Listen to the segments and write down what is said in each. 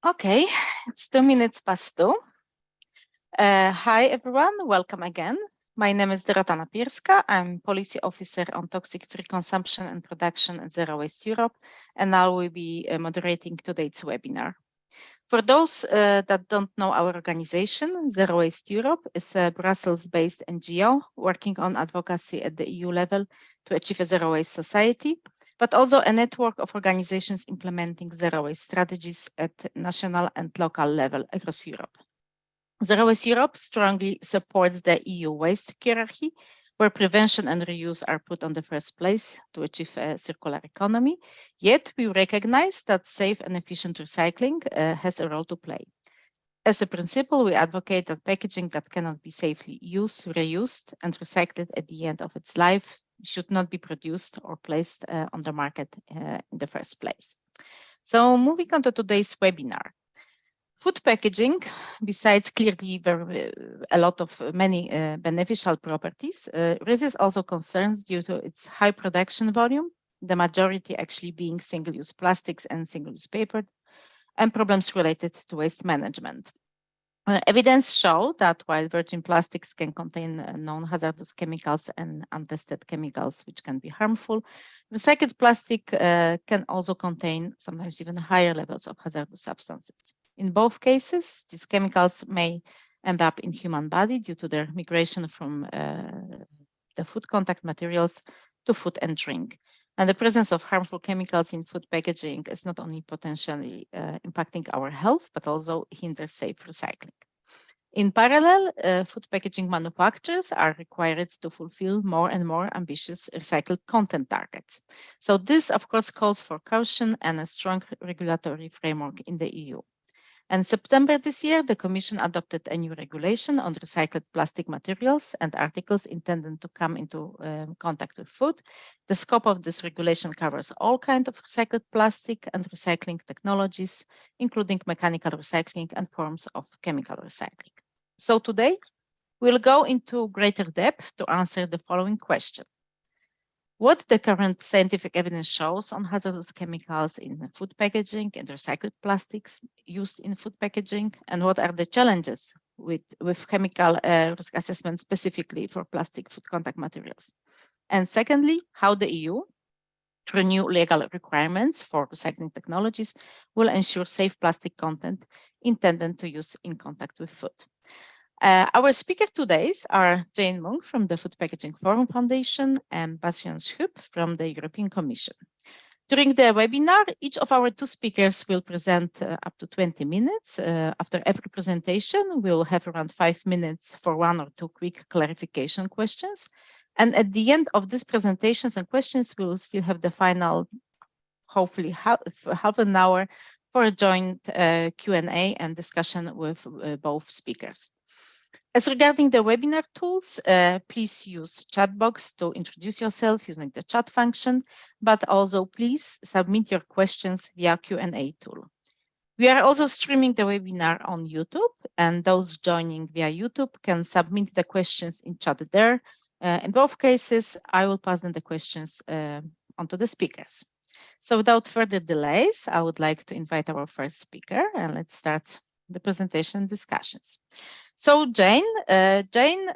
Okay, it's 2 minutes past 2. Hi, everyone. Welcome again. My name is Dorota Napierska. I'm Policy Officer on Toxic-Free Consumption and Production at Zero Waste Europe, and I will be moderating today's webinar. For those that don't know our organization, Zero Waste Europe is a Brussels-based NGO working on advocacy at the EU level to achieve a zero waste society, but also a network of organizations implementing zero waste strategies at national and local level across Europe. Zero Waste Europe strongly supports the EU waste hierarchy, where prevention and reuse are put on the first place to achieve a circular economy. Yet we recognize that safe and efficient recycling has a role to play. As a principle, we advocate that packaging that cannot be safely used, reused, and recycled at the end of its life should not be produced or placed on the market in the first place. So moving on to today's webinar. Food packaging, besides clearly a lot of many beneficial properties, raises also concerns due to its high production volume, the majority actually being single-use plastics and single-use paper, and problems related to waste management. Evidence show that while virgin plastics can contain non-hazardous chemicals and untested chemicals which can be harmful, recycled plastic can also contain sometimes even higher levels of hazardous substances. In both cases, these chemicals may end up in human body due to their migration from the food contact materials to food and drink. And the presence of harmful chemicals in food packaging is not only potentially impacting our health, but also hinders safe recycling. In parallel, food packaging manufacturers are required to fulfill more and more ambitious recycled content targets. So this, of course, calls for caution and a strong regulatory framework in the EU. In September this year, the Commission adopted a new regulation on recycled plastic materials and articles intended to come into contact with food. The scope of this regulation covers all kinds of recycled plastic and recycling technologies, including mechanical recycling and forms of chemical recycling. So today, we'll go into greater depth to answer the following question. What the current scientific evidence shows on hazardous chemicals in food packaging and recycled plastics used in food packaging, and what are the challenges with chemical risk assessment specifically for plastic food contact materials? And secondly, how the EU, through new legal requirements for recycling technologies, will ensure safe plastic content intended to use in contact with food. Our speakers today are Jane Monk from the Food Packaging Forum Foundation and Bastian Schub from the European Commission. During the webinar, each of our two speakers will present up to 20 minutes. After every presentation, we'll have around 5 minutes for one or two quick clarification questions. And at the end of these presentations and questions, we will still have the final, hopefully half an hour for a joint Q&A and discussion with both speakers. As regarding the webinar tools, please use chat box to introduce yourself using the chat function, but also please submit your questions via Q&A tool. We are also streaming the webinar on YouTube, and those joining via YouTube can submit the questions in chat there. In both cases, I will pass the questions onto the speakers. So without further delays, I would like to invite our first speaker, and let's start the presentation discussions. So Jane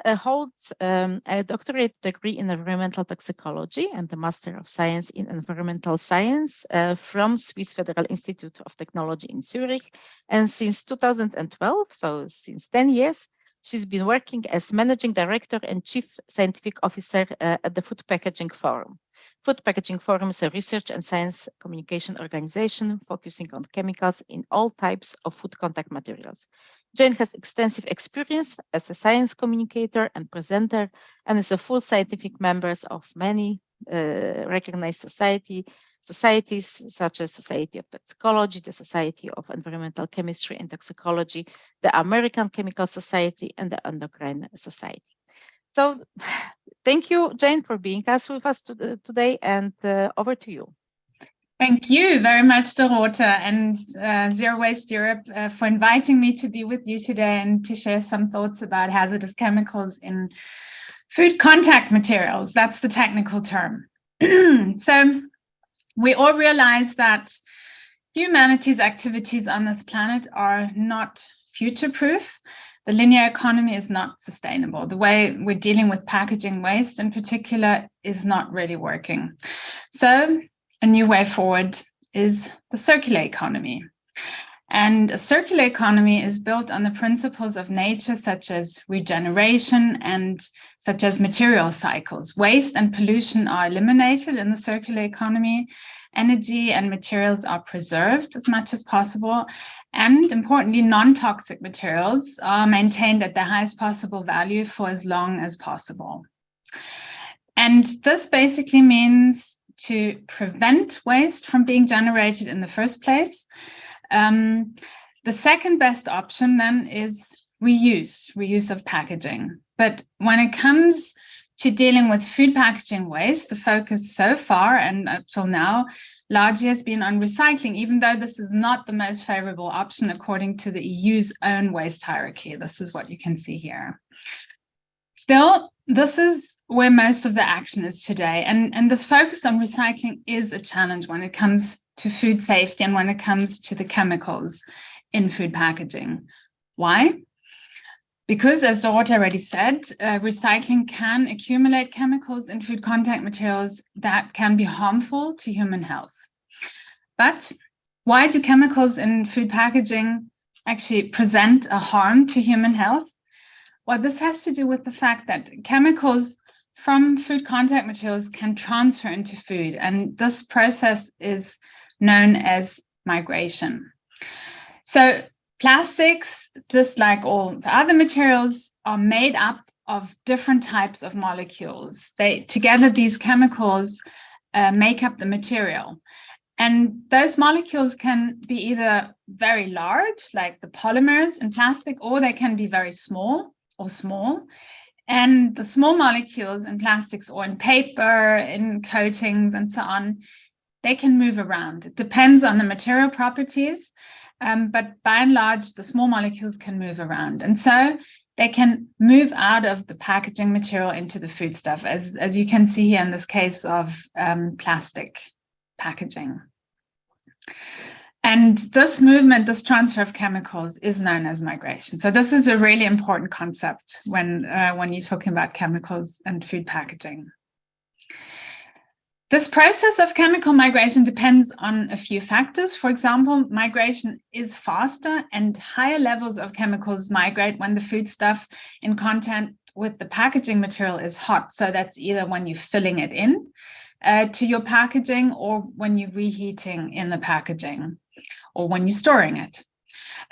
holds a doctorate degree in environmental toxicology and a Master of Science in Environmental Science from Swiss Federal Institute of Technology in Zurich. And since 2012, so since 10 years, she's been working as Managing Director and Chief Scientific Officer at the Food Packaging Forum. Food Packaging Forum is a research and science communication organization focusing on chemicals in all types of food contact materials. Jane has extensive experience as a science communicator and presenter and is a full scientific member of many recognized societies such as Society of Toxicology, the Society of Environmental Chemistry and Toxicology, the American Chemical Society, and the Endocrine Society. So thank you, Jane, for being with us today, and over to you. Thank you very much, Dorota, and Zero Waste Europe for inviting me to be with you today and to share some thoughts about hazardous chemicals in food contact materials. That's the technical term. So we all realize that humanity's activities on this planet are not future-proof. The linear economy is not sustainable. The way we're dealing with packaging waste in particular is not really working. So a new way forward is the circular economy. And a circular economy is built on the principles of nature, such as regeneration and such as material cycles. Waste and pollution are eliminated in the circular economy. Energy and materials are preserved as much as possible. And importantly, non-toxic materials are maintained at the highest possible value for as long as possible. And this basically means to prevent waste from being generated in the first place. The second best option then is reuse of packaging. But when it comes to dealing with food packaging waste, the focus so far and up till now largely has been on recycling, even though this is not the most favorable option according to the EU's own waste hierarchy. This is what you can see here. Still, this is where most of the action is today. And this focus on recycling is a challenge when it comes to food safety and when it comes to the chemicals in food packaging. Why? Because, as Dorota already said, recycling can accumulate chemicals in food contact materials that can be harmful to human health. But why do chemicals in food packaging actually present a harm to human health? Well, this has to do with the fact that chemicals from food contact materials can transfer into food, and this process is known as migration. So plastics, just like all the other materials, are made up of different types of molecules. Together, these chemicals make up the material. And those molecules can be either very large, like the polymers in plastic, or they can be very small or small. And the small molecules in plastics or in paper, in coatings and so on, they can move around. It depends on the material properties, but by and large, the small molecules can move around. And so they can move out of the packaging material into the foodstuff, as you can see here in this case of plastic packaging. And this movement, this transfer of chemicals is known as migration. So this is a really important concept when you're talking about chemicals and food packaging. This process of chemical migration depends on a few factors. For example, migration is faster and higher levels of chemicals migrate when the foodstuff in contact with the packaging material is hot. So that's either when you're filling it in to your packaging or when you're reheating in the packaging or when you're storing it.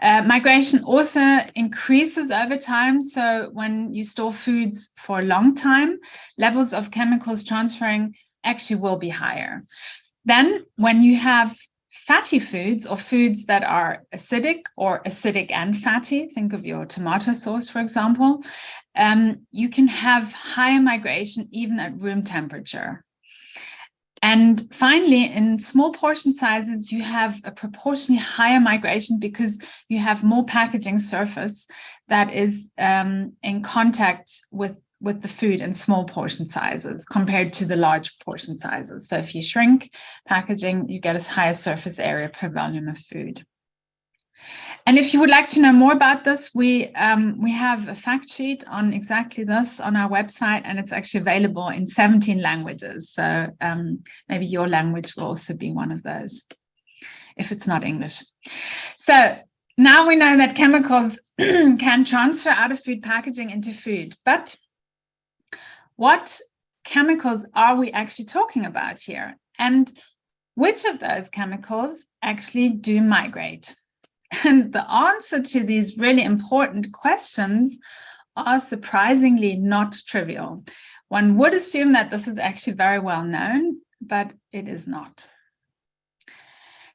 Migration also increases over time. So when you store foods for a long time, levels of chemicals transferring actually will be higher. Then when you have fatty foods or foods that are acidic or acidic and fatty, think of your tomato sauce, for example, you can have higher migration even at room temperature. And finally, in small portion sizes, you have a proportionally higher migration because you have more packaging surface that is in contact with the food in small portion sizes compared to the large portion sizes. So if you shrink packaging, you get a higher surface area per volume of food. And if you would like to know more about this, we have a fact sheet on exactly this on our website, and it's actually available in 17 languages. So maybe your language will also be one of those, if it's not English. So now we know that chemicals can transfer out of food packaging into food, but what chemicals are we actually talking about here? And which of those chemicals actually do migrate? And the answer to these really important questions are surprisingly not trivial. One would assume that this is actually very well known, but it is not.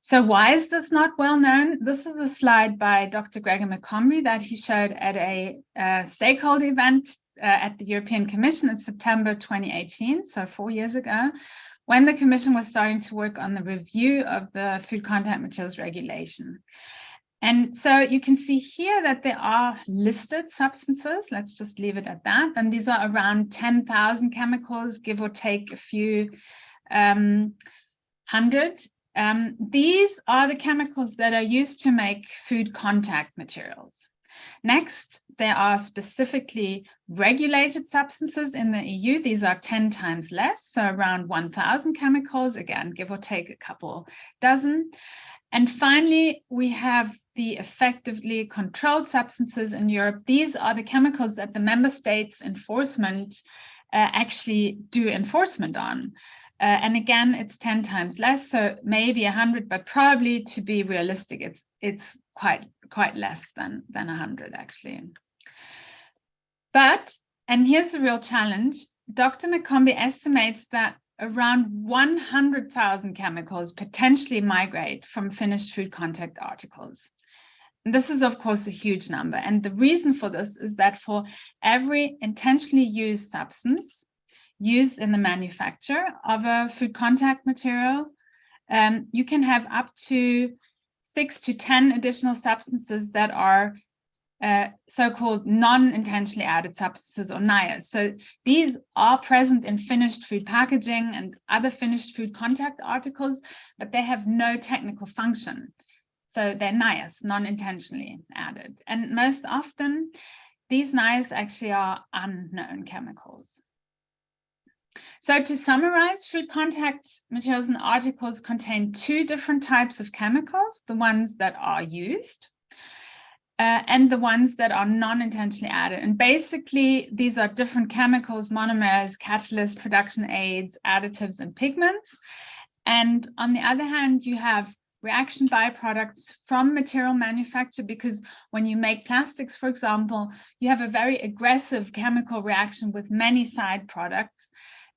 So why is this not well known? This is a slide by Dr. Gregor McCombie that he showed at a stakeholder event at the European Commission in September 2018, so 4 years ago, when the Commission was starting to work on the review of the food contact materials regulation. And so you can see here that there are listed substances. Let's just leave it at that. And these are around 10,000 chemicals, give or take a few hundred. These are the chemicals that are used to make food contact materials. Next, there are specifically regulated substances in the EU. These are 10 times less, so around 1,000 chemicals, again, give or take a couple dozen. And finally, we have the effectively controlled substances in Europe. These are the chemicals that the member states enforcement actually do enforcement on. And again, it's 10 times less, so maybe 100, but probably, to be realistic, it's quite less than 100 actually. But, and here's the real challenge, Dr. McCombie estimates that around 100,000 chemicals potentially migrate from finished food contact articles. And this is, of course, a huge number. And the reason for this is that for every intentionally used substance used in the manufacture of a food contact material, you can have up to 6 to 10 additional substances that are so-called non-intentionally added substances, or NIAS. So these are present in finished food packaging and other finished food contact articles, but they have no technical function. So they're NIAS, non-intentionally added. And most often, these NIAS actually are unknown chemicals. So to summarize, food contact materials and articles contain two different types of chemicals, the ones that are used and the ones that are non-intentionally added. And basically, these are different chemicals, monomers, catalysts, production aids, additives, and pigments. And on the other hand, you have reaction byproducts from material manufacture, because when you make plastics, for example, you have a very aggressive chemical reaction with many side products.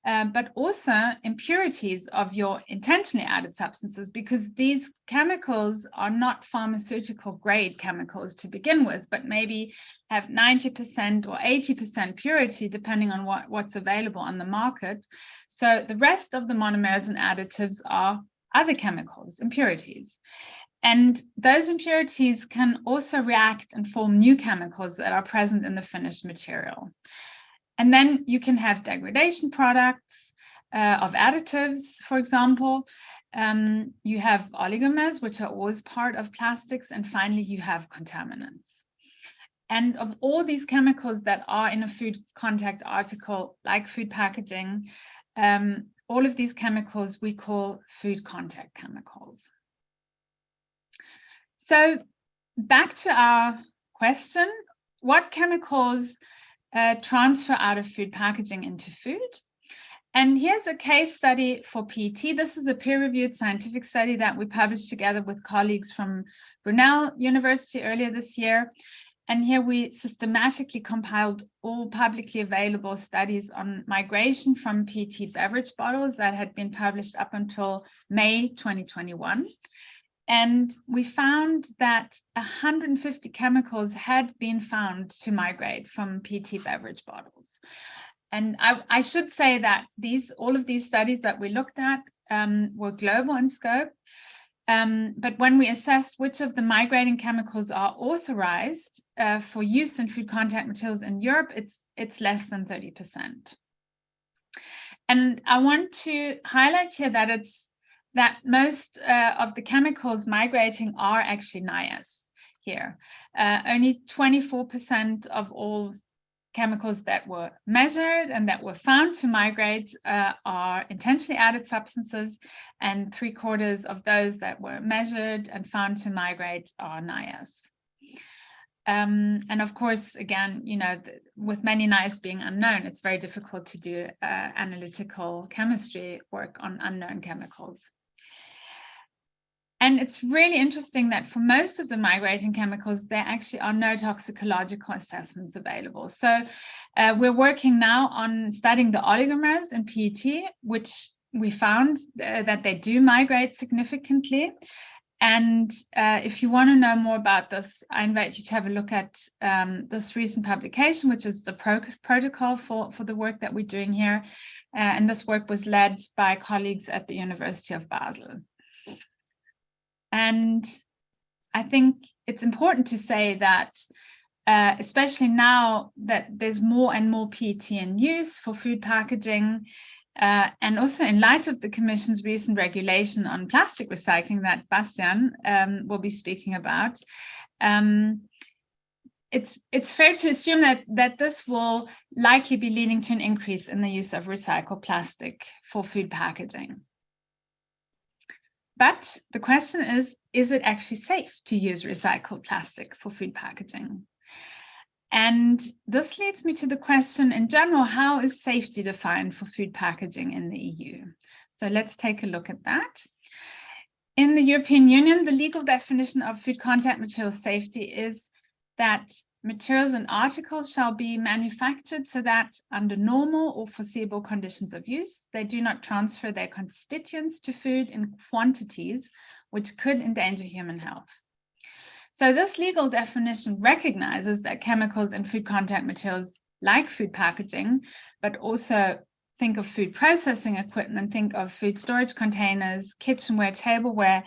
But also impurities of your intentionally added substances, because these chemicals are not pharmaceutical grade chemicals to begin with, but maybe have 90% or 80% purity, depending on what's available on the market. So the rest of the monomers and additives are other chemicals, impurities. And those impurities can also react and form new chemicals that are present in the finished material. And then you can have degradation products of additives, for example. You have oligomers, which are always part of plastics. And finally, you have contaminants. And of all these chemicals that are in a food contact article, like food packaging, all of these chemicals we call food contact chemicals. So back to our question, what chemicals transfer out of food packaging into food? And here's a case study for PET. This is a peer-reviewed scientific study that we published together with colleagues from Brunel University earlier this year. And here we systematically compiled all publicly available studies on migration from PET beverage bottles that had been published up until May 2021. And we found that 150 chemicals had been found to migrate from PET beverage bottles. And I should say that all of these studies that we looked at were global in scope. But when we assessed which of the migrating chemicals are authorized for use in food contact materials in Europe, it's less than 30%. And I want to highlight here that most of the chemicals migrating are actually NIAS here. Only 24% of all chemicals that were measured and that were found to migrate are intentionally added substances, and 3/4 of those that were measured and found to migrate are NIAS. And of course, again, with many NIAS being unknown, it's very difficult to do analytical chemistry work on unknown chemicals. And it's really interesting that for most of the migrating chemicals, there actually are no toxicological assessments available. So we're working now on studying the oligomers in PET, which we found that they do migrate significantly. And if you want to know more about this, I invite you to have a look at this recent publication, which is the protocol for the work that we're doing here. And this work was led by colleagues at the University of Basel. And I think it's important to say that, especially now that there's more and more PET in use for food packaging, And also in light of the Commission's recent regulation on plastic recycling that Bastian will be speaking about, it's fair to assume that this will likely be leading to an increase in the use of recycled plastic for food packaging. But the question is it actually safe to use recycled plastic for food packaging? And this leads me to the question in general, how is safety defined for food packaging in the EU? So let's take a look at that. In the European Union, the legal definition of food contact material safety is that materials and articles shall be manufactured so that under normal or foreseeable conditions of use, they do not transfer their constituents to food in quantities which could endanger human health. So this legal definition recognizes that chemicals in food contact materials like food packaging, but also think of food processing equipment, think of food storage containers, kitchenware, tableware,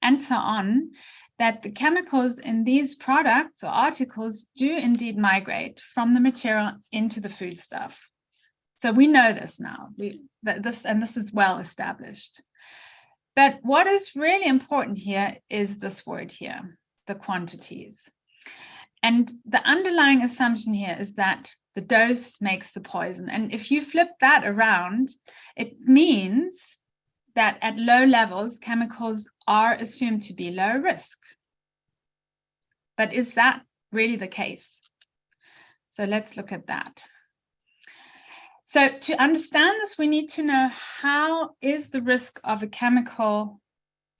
and so on, that the chemicals in these products or articles do indeed migrate from the material into the foodstuff. So we know this now, this is well established. But what is really important here is this word here, the quantities. And the underlying assumption here is that the dose makes the poison. And if you flip that around, it means that at low levels, chemicals are assumed to be low risk. But is that really the case? So let's look at that. So to understand this, we need to know how is the risk of a chemical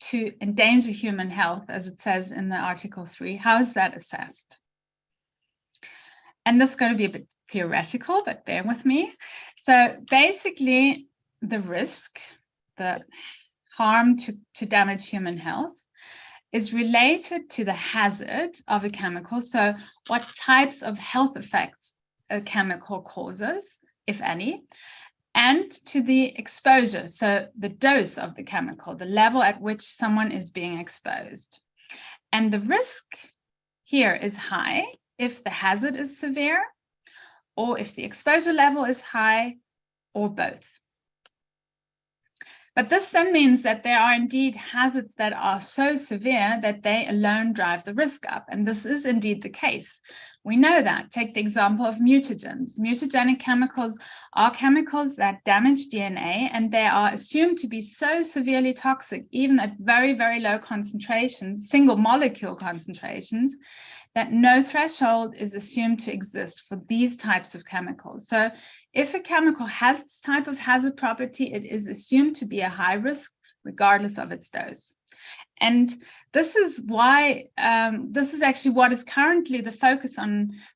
to endanger human health, as it says in the Article 3, how is that assessed? And this is going to be a bit theoretical, but bear with me. So basically, the risk, the harm to damage human health, is related to the hazard of a chemical. So what types of health effects a chemical causes, if any, and to the exposure, so the dose of the chemical, the level at which someone is being exposed. And the risk here is high if the hazard is severe, or if the exposure level is high, or both. But this then means that there are indeed hazards that are so severe that they alone drive the risk up. And this is indeed the case. We know that. Take the example of mutagens. Mutagenic chemicals are chemicals that damage DNA, and they are assumed to be so severely toxic, even at very, very low concentrations, single molecule concentrations, that no threshold is assumed to exist for these types of chemicals. So if a chemical has this type of hazard property, it is assumed to be a high risk, regardless of its dose. And this is why, this is actually what is currently the focus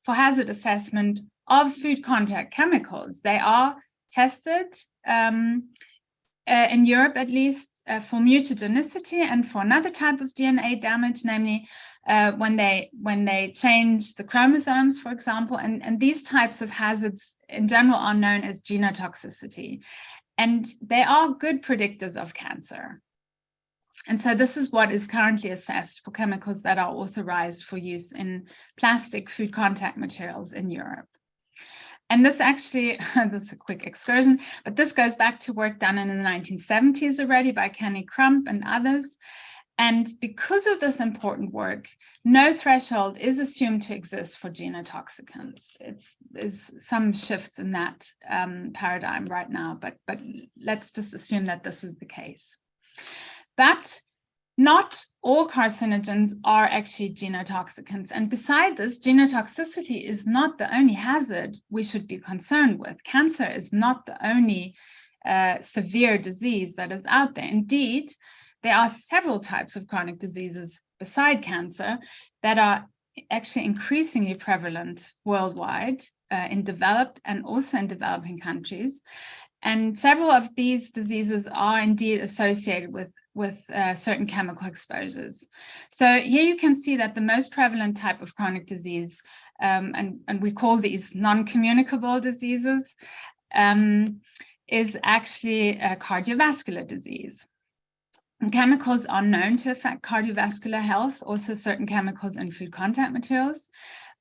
for hazard assessment of food contact chemicals. They are tested in Europe, at least, for mutagenicity and for another type of DNA damage, namely when they change the chromosomes, for example. And these types of hazards in general are known as genotoxicity. And they are good predictors of cancer. And so this is what is currently assessed for chemicals that are authorized for use in plastic food contact materials in Europe. And this actually, this is a quick excursion, but this goes back to work done in the 1970s already by Kenny Crump and others. And because of this important work, no threshold is assumed to exist for genotoxicants. There's some shifts in that paradigm right now, but let's just assume that this is the case. But not all carcinogens are actually genotoxicants. And beside this, genotoxicity is not the only hazard we should be concerned with. Cancer is not the only severe disease that is out there. Indeed, there are several types of chronic diseases beside cancer that are actually increasingly prevalent worldwide in developed and also in developing countries. And several of these diseases are indeed associated with certain chemical exposures. So here you can see that the most prevalent type of chronic disease, and we call these non-communicable diseases, is actually cardiovascular disease. And chemicals are known to affect cardiovascular health, also certain chemicals in food contact materials,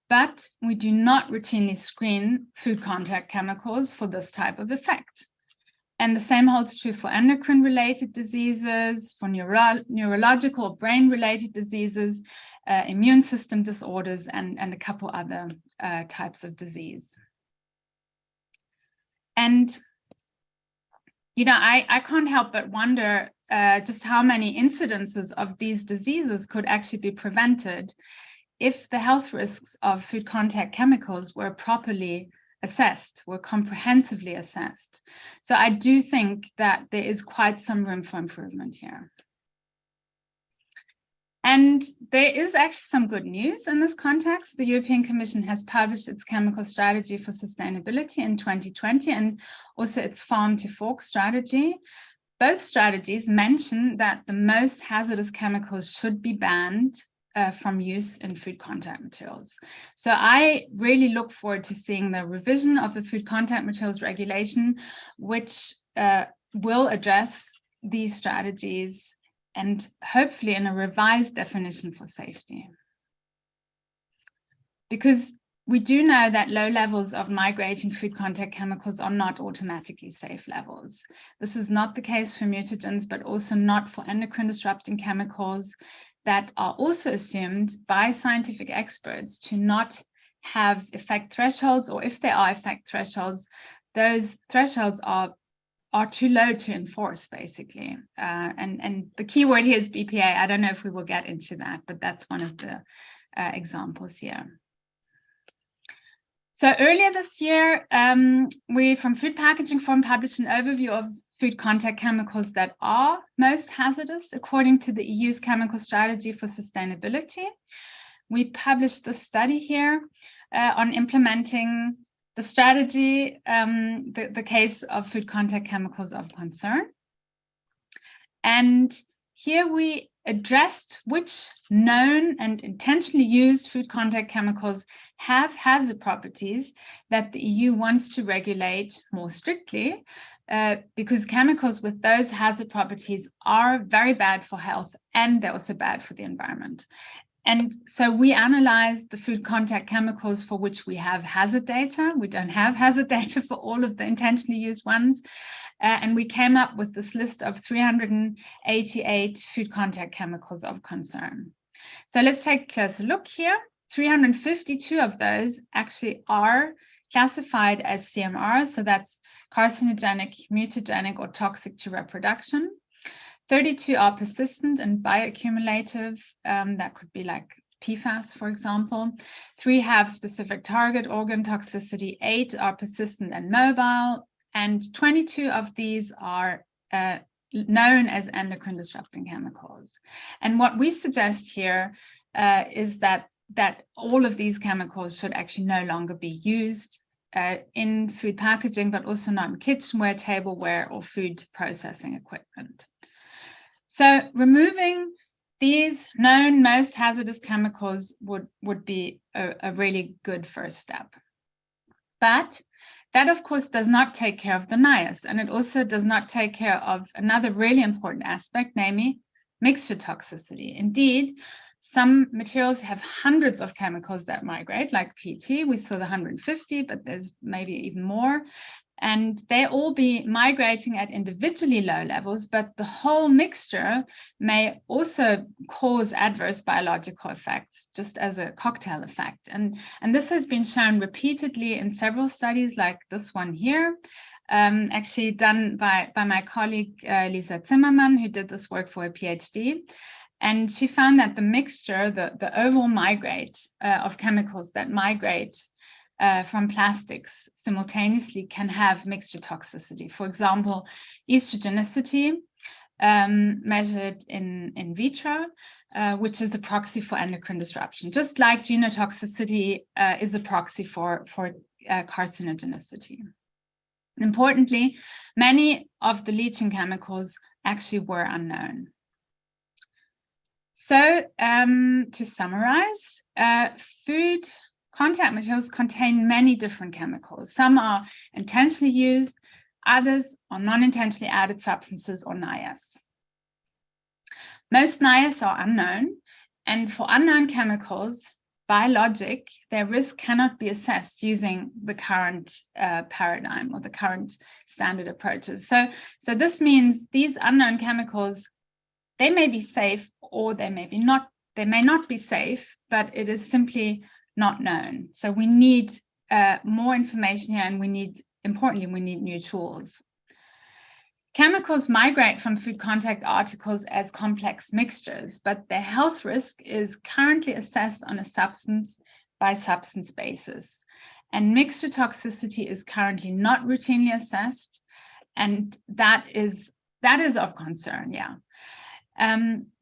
but we do not routinely screen food contact chemicals for this type of effect. And the same holds true for endocrine-related diseases, for neurological or brain-related diseases, immune system disorders, and a couple other types of disease. And, you know, I can't help but wonder just how many incidences of these diseases could actually be prevented if the health risks of food contact chemicals were properly assessed, were comprehensively assessed. So I do think that there is quite some room for improvement here. And there is actually some good news in this context. The European Commission has published its chemical strategy for sustainability in 2020 and also its farm to fork strategy. Both strategies mention that the most hazardous chemicals should be banned from use in food contact materials. So I really look forward to seeing the revision of the food contact materials regulation, which will address these strategies and hopefully in a revised definition for safety. Because we do know that low levels of migrating food contact chemicals are not automatically safe levels. This is not the case for mutagens, but also not for endocrine disrupting chemicals that are also assumed by scientific experts to not have effect thresholds, or if there are effect thresholds, those thresholds are too low to enforce, basically. And the key word here is BPA. I don't know if we will get into that, but that's one of the examples here. So earlier this year, we from Food Packaging Forum published an overview of food contact chemicals that are most hazardous according to the EU's chemical strategy for sustainability. We published the study here on implementing the strategy, the case of food contact chemicals of concern. And here we addressed which known and intentionally used food contact chemicals have hazard properties that the EU wants to regulate more strictly, because chemicals with those hazard properties are very bad for health and they're also bad for the environment. And so we analyzed the food contact chemicals for which we have hazard data. We don't have hazard data for all of the intentionally used ones. And we came up with this list of 388 food contact chemicals of concern. So let's take a closer look here. 352 of those actually are classified as CMR, so that's carcinogenic, mutagenic, or toxic to reproduction. 32 are persistent and bioaccumulative. That could be like PFAS, for example. 3 have specific target organ toxicity. 8 are persistent and mobile. And 22 of these are known as endocrine disrupting chemicals. And what we suggest here is that all of these chemicals should actually no longer be used in food packaging, but also not in kitchenware, tableware, or food processing equipment. So removing these known most hazardous chemicals would be a really good first step. But that, of course, does not take care of the NIAS, and it also does not take care of another really important aspect, namely mixture toxicity. Indeed, some materials have hundreds of chemicals that migrate, like PET. We saw the 150, but there's maybe even more. And they all be migrating at individually low levels, but the whole mixture may also cause adverse biological effects, just as a cocktail effect. And this has been shown repeatedly in several studies, like this one here, actually done by my colleague Lisa Zimmermann, who did this work for a PhD. And she found that the mixture, the overall migrate of chemicals that migrate from plastics simultaneously can have mixture toxicity. For example, estrogenicity measured in vitro, which is a proxy for endocrine disruption, just like genotoxicity is a proxy for carcinogenicity. Importantly, many of the leaching chemicals actually were unknown. So to summarize, food contact materials contain many different chemicals. Some are intentionally used, others are non-intentionally added substances, or NIAS. Most NIAS are unknown, and for unknown chemicals, by logic, their risk cannot be assessed using the current paradigm or the current standard approaches. So this means these unknown chemicals, they may be safe or they may not be safe, but it is simply not known. So we need more information here, and importantly, we need new tools. Chemicals migrate from food contact articles as complex mixtures, but their health risk is currently assessed on a substance by substance basis. And mixture toxicity is currently not routinely assessed, and that is of concern, yeah.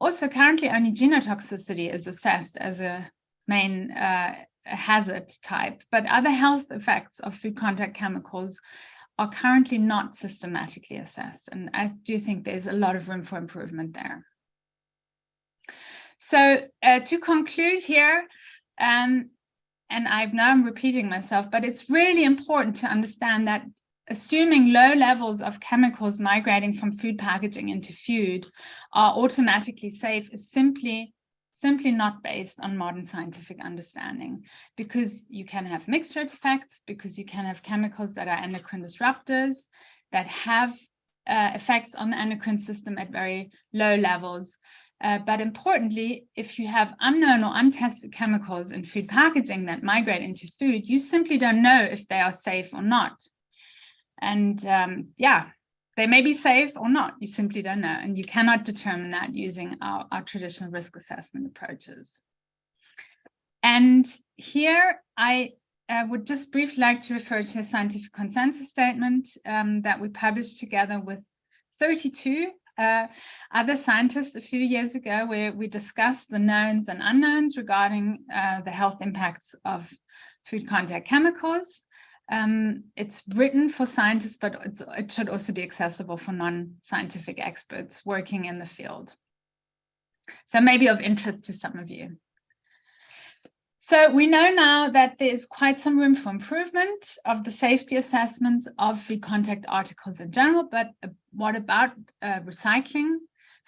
Also, currently only genotoxicity is assessed as a main hazard type, but other health effects of food contact chemicals are currently not systematically assessed. And I do think there's a lot of room for improvement there. So to conclude here, and I'm repeating myself, but it's really important to understand that assuming low levels of chemicals migrating from food packaging into food are automatically safe is simply not based on modern scientific understanding, because you can have mixture effects, because you can have chemicals that are endocrine disruptors that have effects on the endocrine system at very low levels. But importantly, if you have unknown or untested chemicals in food packaging that migrate into food, you simply don't know if they are safe or not. And yeah, they may be safe or not, you simply don't know. And you cannot determine that using our traditional risk assessment approaches. And here I would just briefly like to refer to a scientific consensus statement that we published together with 32 other scientists a few years ago, where we discussed the knowns and unknowns regarding the health impacts of food contact chemicals. It's written for scientists, but it should also be accessible for non-scientific experts working in the field. So maybe of interest to some of you. So we know now that there is quite some room for improvement of the safety assessments of food contact articles in general, but what about recycling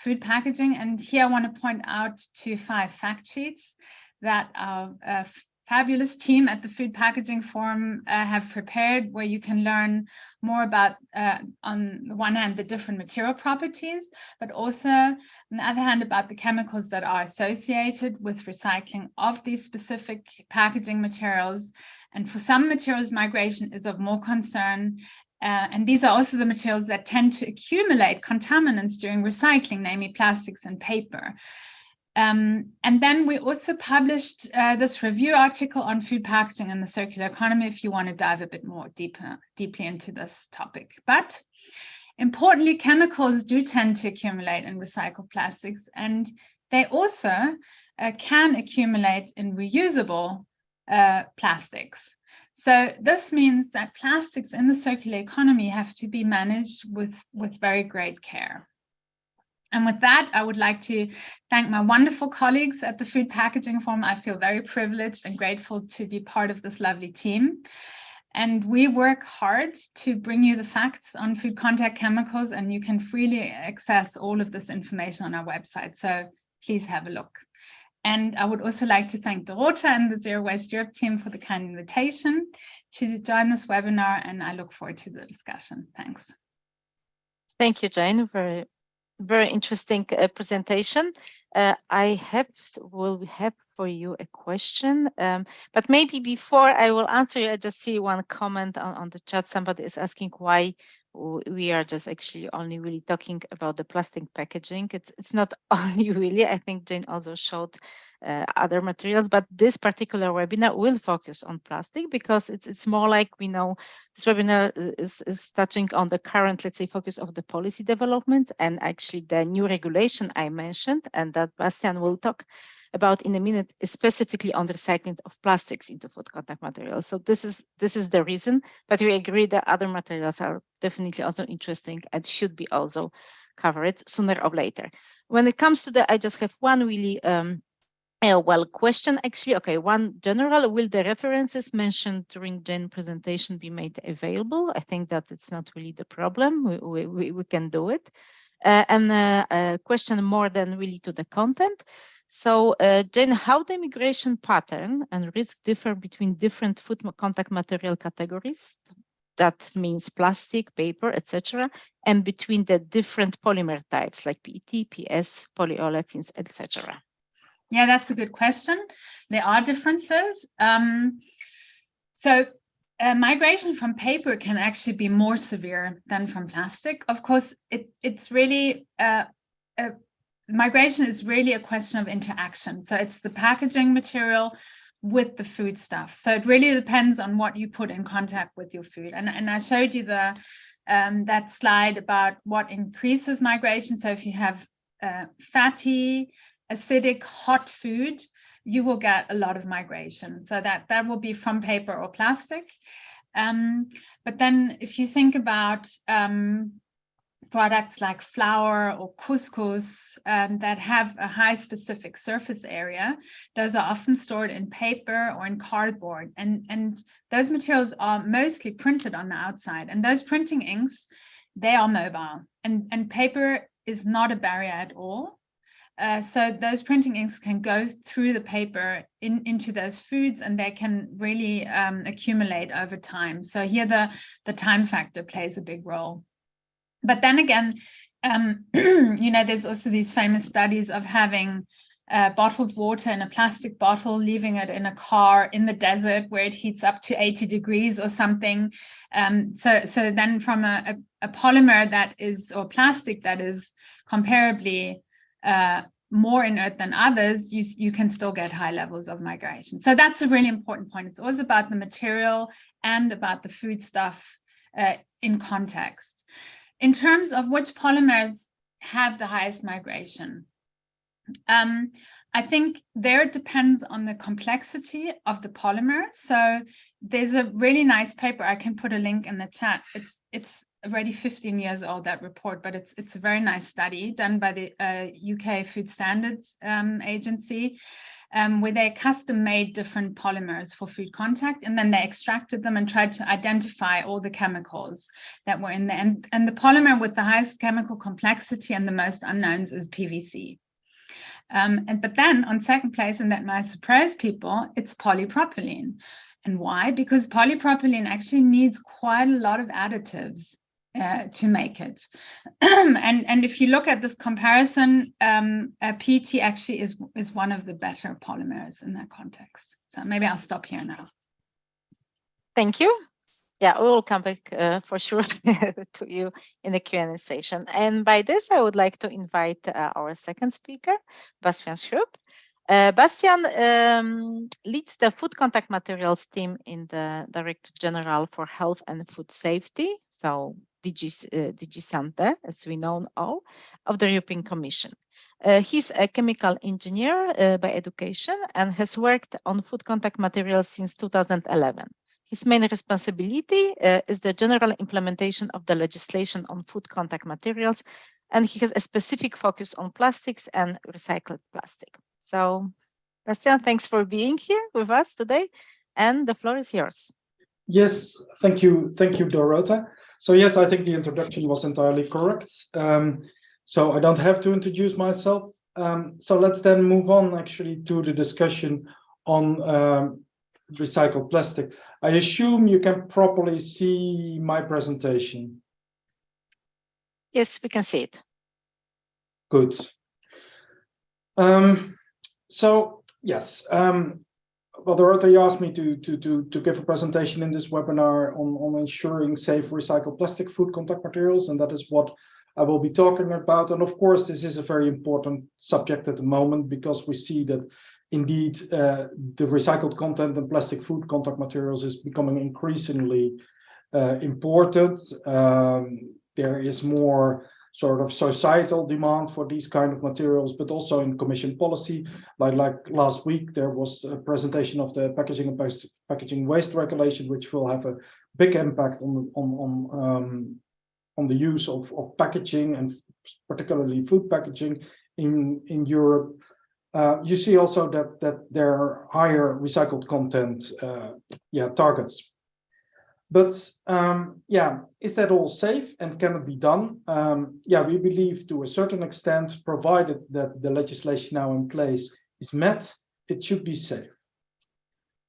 food packaging? And here I want to point out to 5 fact sheets that our fabulous team at the Food Packaging Forum have prepared, where you can learn more about, on the one hand, the different material properties, but also, on the other hand, about the chemicals that are associated with recycling of these specific packaging materials. And for some materials, migration is of more concern. And these are also the materials that tend to accumulate contaminants during recycling, namely plastics and paper. And then we also published this review article on food packaging and the circular economy if you want to dive a bit more deeply into this topic. But importantly, chemicals do tend to accumulate in recycled plastics, and they also can accumulate in reusable plastics. So this means that plastics in the circular economy have to be managed with very great care. And with that, I would like to thank my wonderful colleagues at the Food Packaging Forum. I feel very privileged and grateful to be part of this lovely team. And we work hard to bring you the facts on food contact chemicals, and you can freely access all of this information on our website. So please have a look. And I would also like to thank Dorota and the Zero Waste Europe team for the kind invitation to join this webinar, and I look forward to the discussion. Thanks. Thank you, Jane. Very interesting presentation. I will have for you a question, but maybe before I will answer you, I just see one comment on the chat. Somebody is asking why we are just actually only really talking about the plastic packaging. It's not only really, I think Jane also showed other materials, but this particular webinar will focus on plastic because it's more like, we know this webinar is touching on the current, let's say, focus of the policy development and actually the new regulation I mentioned, and that Bastian will talk about in a minute, is specifically on the recycling of plastics into food contact materials. So this is the reason, but we agree that other materials are definitely also interesting and should be also covered sooner or later. When it comes to the, I just have one really question actually. Okay, one general: will the references mentioned during Jane's presentation be made available? I think that it's not really the problem. We can do it. And a question more than really to the content. So, Jane, how the migration pattern and risk differ between different food contact material categories? That means plastic, paper, etc., and between the different polymer types like PET, PS, polyolefins, etc. Yeah, that's a good question. There are differences. Migration from paper can actually be more severe than from plastic. Of course, it's really migration is really a question of interaction. So it's the packaging material with the food stuff. So it really depends on what you put in contact with your food. And I showed you the that slide about what increases migration. So if you have fatty, acidic, hot food, you will get a lot of migration. So that will be from paper or plastic. But then if you think about products like flour or couscous that have a high specific surface area, those are often stored in paper or in cardboard. And those materials are mostly printed on the outside. And those printing inks, they are mobile. And paper is not a barrier at all. So those printing inks can go through the paper into those foods, and they can really accumulate over time. So here the time factor plays a big role. But then again, there's also these famous studies of having bottled water in a plastic bottle, leaving it in a car in the desert where it heats up to 80 degrees or something. So then from a polymer that is, or plastic that is comparably more inert than others, you can still get high levels of migration. So that's a really important point. It's always about the material and about the food stuff in context. In terms of which polymers have the highest migration, I think there it depends on the complexity of the polymer. So there's a really nice paper, I can put a link in the chat. It's already 15 years old, that report, but it's a very nice study done by the UK Food Standards Agency, where they custom made different polymers for food contact, and then they extracted them and tried to identify all the chemicals that were in there. And the polymer with the highest chemical complexity and the most unknowns is PVC. But then on second place, and that might surprise people, it's polypropylene. And why? Because polypropylene actually needs quite a lot of additives to make it. And if you look at this comparison, PET actually is one of the better polymers in that context. So maybe I'll stop here now. Thank you. Yeah, we will come back for sure to you in the Q&A session. And by this, I would like to invite our second speaker, Bastian Schrupp. Bastian leads the food contact materials team in the Director General for Health and Food Safety, so DG Sante, as we know all, of the European Commission. He's a chemical engineer by education and has worked on food contact materials since 2011. His main responsibility is the general implementation of the legislation on food contact materials, and he has a specific focus on plastics and recycled plastic. So, Bastian, thanks for being here with us today, and the floor is yours. Yes, thank you, Dorota. So yes, I think the introduction was entirely correct. So I don't have to introduce myself. So let's then move on actually to the discussion on recycled plastic. I assume you can properly see my presentation. Yes, we can see it. Good. So yes, well, Dorota asked me to give a presentation in this webinar on ensuring safe recycled plastic food contact materials, and that is what I will be talking about. And of course, this is a very important subject at the moment, because we see that indeed the recycled content in plastic food contact materials is becoming increasingly important. There is more sort of societal demand for these kind of materials, but also in Commission policy. Like last week, there was a presentation of the packaging and packaging waste regulation, which will have a big impact on the use of packaging, and particularly food packaging in Europe. You see also that there are higher recycled content targets. But yeah, is that all safe and can it be done? Yeah, we believe to a certain extent, provided that the legislation now in place is met, it should be safe.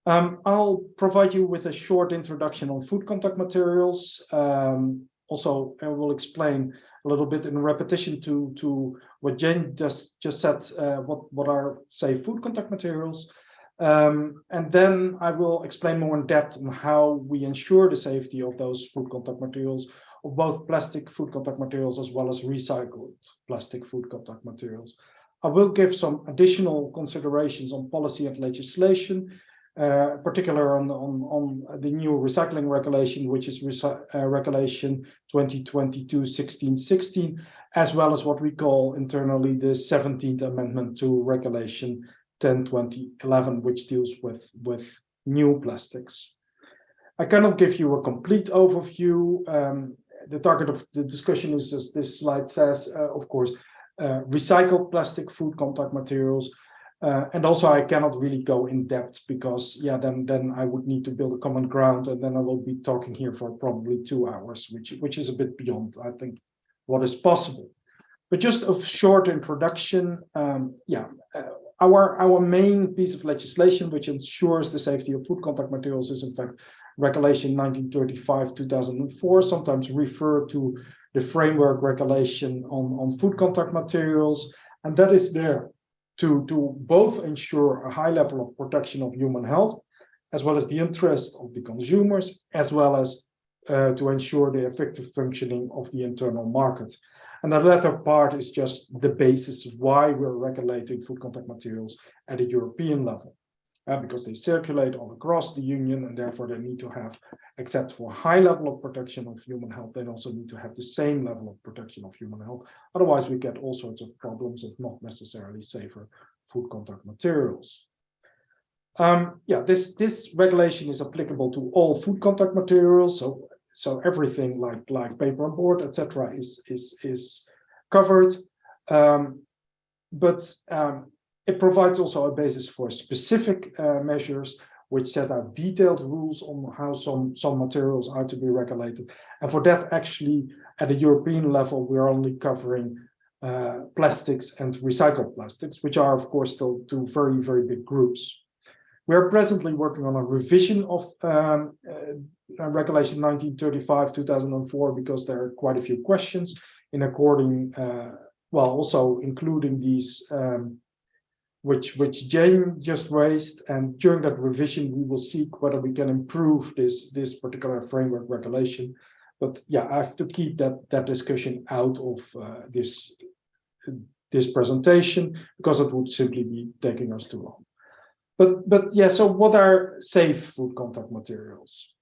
I'll provide you with a short introduction on food contact materials. Also, I will explain a little bit in repetition to what Jane just said, what are, say, food contact materials. And then I will explain more in depth on how we ensure the safety of those food contact materials, of both plastic food contact materials as well as recycled plastic food contact materials. I will give some additional considerations on policy and legislation, particular on the new recycling regulation, which is regulation 2022-1616, as well as what we call internally the 17th amendment to regulation 10/2011, which deals with new plastics. I cannot give you a complete overview. The target of the discussion is, as this slide says, of course, recycled plastic food contact materials. And also I cannot really go in depth because then I would need to build a common ground, and then I will be talking here for probably 2 hours, which is a bit beyond, I think, what is possible. But just a short introduction. Our main piece of legislation which ensures the safety of food contact materials is in fact Regulation 1935/2004, sometimes referred to the framework regulation on food contact materials, and that is there to both ensure a high level of protection of human health, as well as the interest of the consumers, as well as to ensure the effective functioning of the internal market. And the latter part is just the basis of why we're regulating food contact materials at a European level, because they circulate all across the Union, and therefore they need to have, except for high level of protection of human health, they also need to have the same level of protection of human health. Otherwise, we get all sorts of problems of not necessarily safer food contact materials. This regulation is applicable to all food contact materials. So everything like paper and board, etc., is covered, but it provides also a basis for specific measures which set out detailed rules on how some materials are to be regulated. And for that, actually, at a European level, we are only covering plastics and recycled plastics, which are, of course, still two very, very big groups. We are presently working on a revision of Regulation 1935/2004 because there are quite a few questions in according, also including these which Jane just raised. And during that revision, we will seek whether we can improve this particular framework regulation. But yeah, I have to keep that discussion out of this presentation because it would simply be taking us too long. But yeah, so what are safe food contact materials?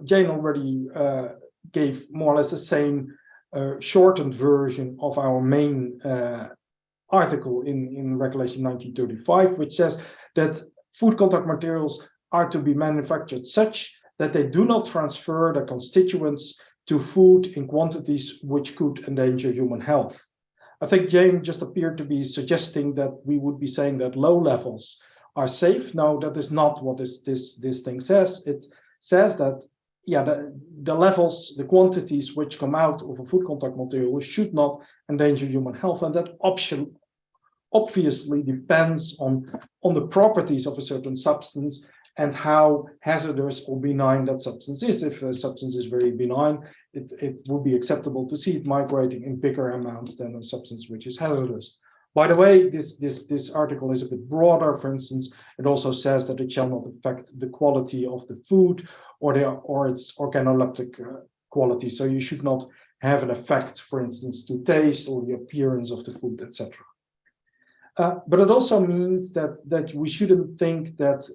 Jane already gave more or less the same shortened version of our main article in Regulation 1935, which says that food contact materials are to be manufactured such that they do not transfer their constituents to food in quantities which could endanger human health. I think Jane just appeared to be suggesting that we would be saying that low levels are safe. No, that is not what this thing says. It says that the levels, the quantities which come out of a food contact material should not endanger human health, and that option obviously depends on the properties of a certain substance and how hazardous or benign that substance is. If a substance is very benign, it would be acceptable to see it migrating in bigger amounts than a substance which is hazardous. By the way, this article is a bit broader. For instance, it also says that it shall not affect the quality of the food or its organoleptic quality. So you should not have an effect, for instance, to taste or the appearance of the food, etc. But it also means that we shouldn't think that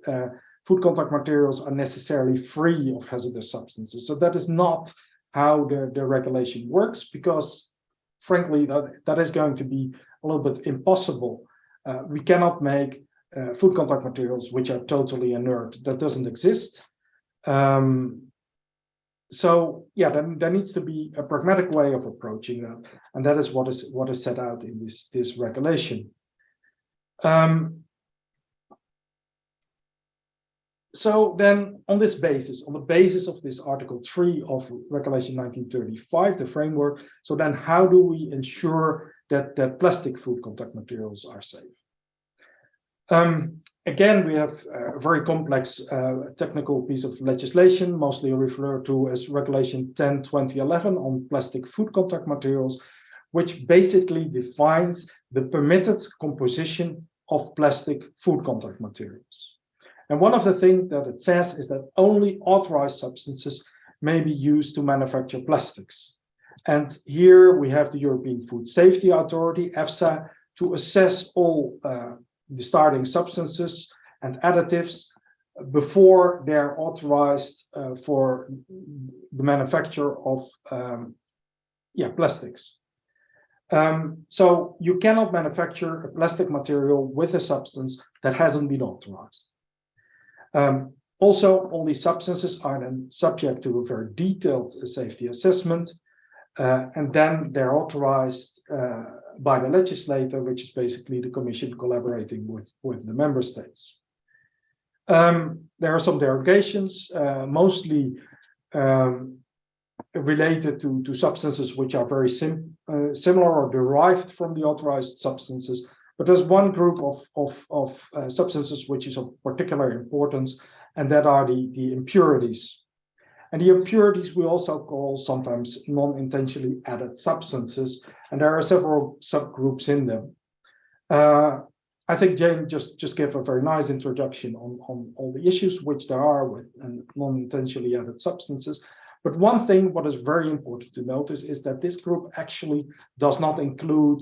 food contact materials are necessarily free of hazardous substances. So that is not how the regulation works, because frankly, that is going to be a little bit impossible. We cannot make food contact materials which are totally inert. That doesn't exist. So yeah, then there needs to be a pragmatic way of approaching that, and that is what is set out in this regulation. So then on this basis, on the basis of this Article 3 of Regulation 1935, the framework, so then how do we ensure that plastic food contact materials are safe? Again, we have a very complex technical piece of legislation, mostly referred to as Regulation 10/2011 on plastic food contact materials, which basically defines the permitted composition of plastic food contact materials. And one of the things that it says is that only authorized substances may be used to manufacture plastics. And here we have the European Food Safety Authority, EFSA, to assess all the starting substances and additives before they're authorized for the manufacture of plastics. So you cannot manufacture a plastic material with a substance that hasn't been authorized. Also, all these substances are then subject to a very detailed safety assessment, and then they're authorized by the legislator, which is basically the Commission collaborating with the member states. There are some derogations, mostly related to substances which are very similar or derived from the authorized substances. But there's one group of substances which is of particular importance, and that are the impurities. And the impurities we also call sometimes non-intentionally added substances, and there are several subgroups in them. I think Jane just gave a very nice introduction on all the issues which there are with non-intentionally added substances. But one thing what is very important to notice is that this group actually does not include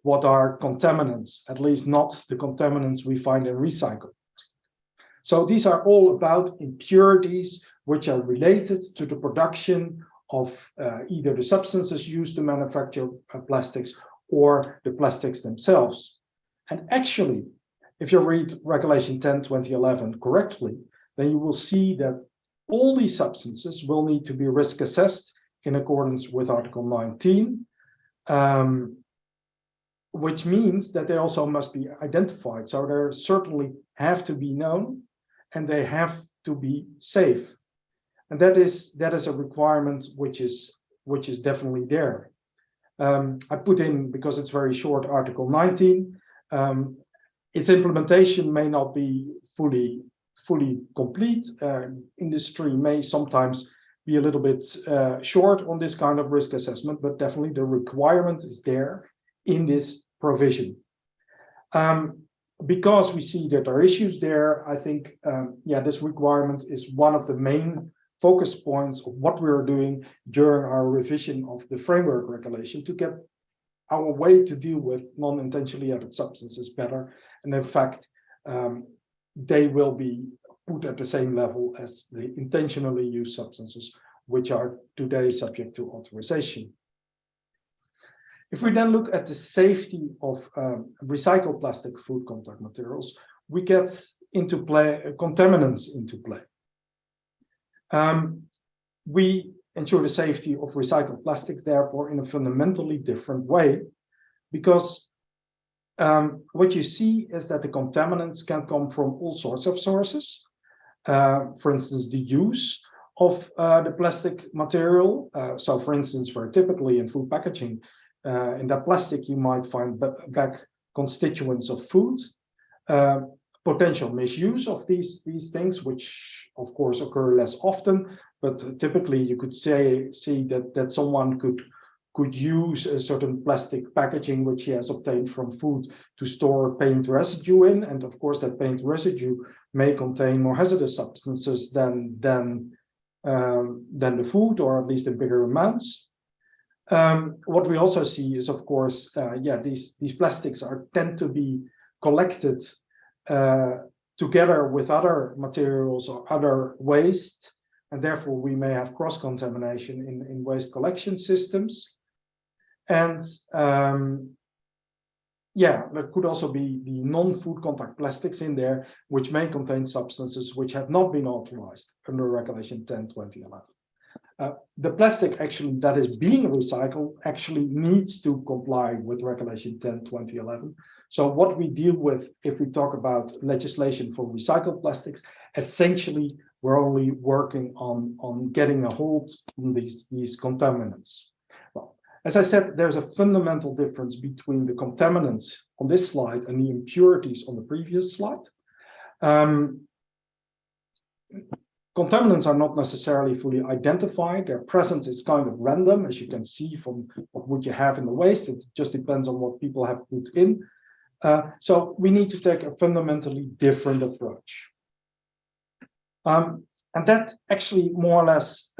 what are contaminants, at least not the contaminants we find in recycled. So these are all about impurities which are related to the production of either the substances used to manufacture plastics or the plastics themselves. And actually, if you read Regulation 10/2011 correctly, then you will see that all these substances will need to be risk assessed in accordance with Article 19, which means that they also must be identified. So they certainly have to be known and they have to be safe. And that is a requirement which is definitely there. I put in, because it's very short, Article 19. Its implementation may not be fully complete. Industry may sometimes be a little bit short on this kind of risk assessment, but definitely the requirement is there in this provision. Because we see that there are issues there, I think, this requirement is one of the main focus points of what we are doing during our revision of the framework regulation to get our way to deal with non-intentionally added substances better. And in fact, they will be put at the same level as the intentionally used substances, which are today subject to authorization. If we then look at the safety of recycled plastic food contact materials, we get into play contaminants into play. We ensure the safety of recycled plastics, therefore, in a fundamentally different way, because what you see is that the contaminants can come from all sorts of sources. For instance, the use of the plastic material. So, for instance, very typically in food packaging, in that plastic, you might find back constituents of food, potential misuse of these things, which of course occur less often, but typically you could see that someone could use a certain plastic packaging which he has obtained from food to store paint residue in, and of course that paint residue may contain more hazardous substances than the food, or at least in bigger amounts. What we also see is, of course, these plastics tend to be collected together with other materials or other waste, and therefore we may have cross-contamination in waste collection systems. And there could also be the non-food contact plastics in there, which may contain substances which have not been authorized under Regulation 10/2011. The plastic actually that is being recycled actually needs to comply with Regulation 10/2011. So what we deal with if we talk about legislation for recycled plastics essentially we're only working on getting a hold on these contaminants. Well, as I said, there's a fundamental difference between the contaminants on this slide and the impurities on the previous slide. Contaminants are not necessarily fully identified. Their presence is kind of random, as you can see from what you have in the waste. It just depends on what people have put in. So we need to take a fundamentally different approach. And that actually more or less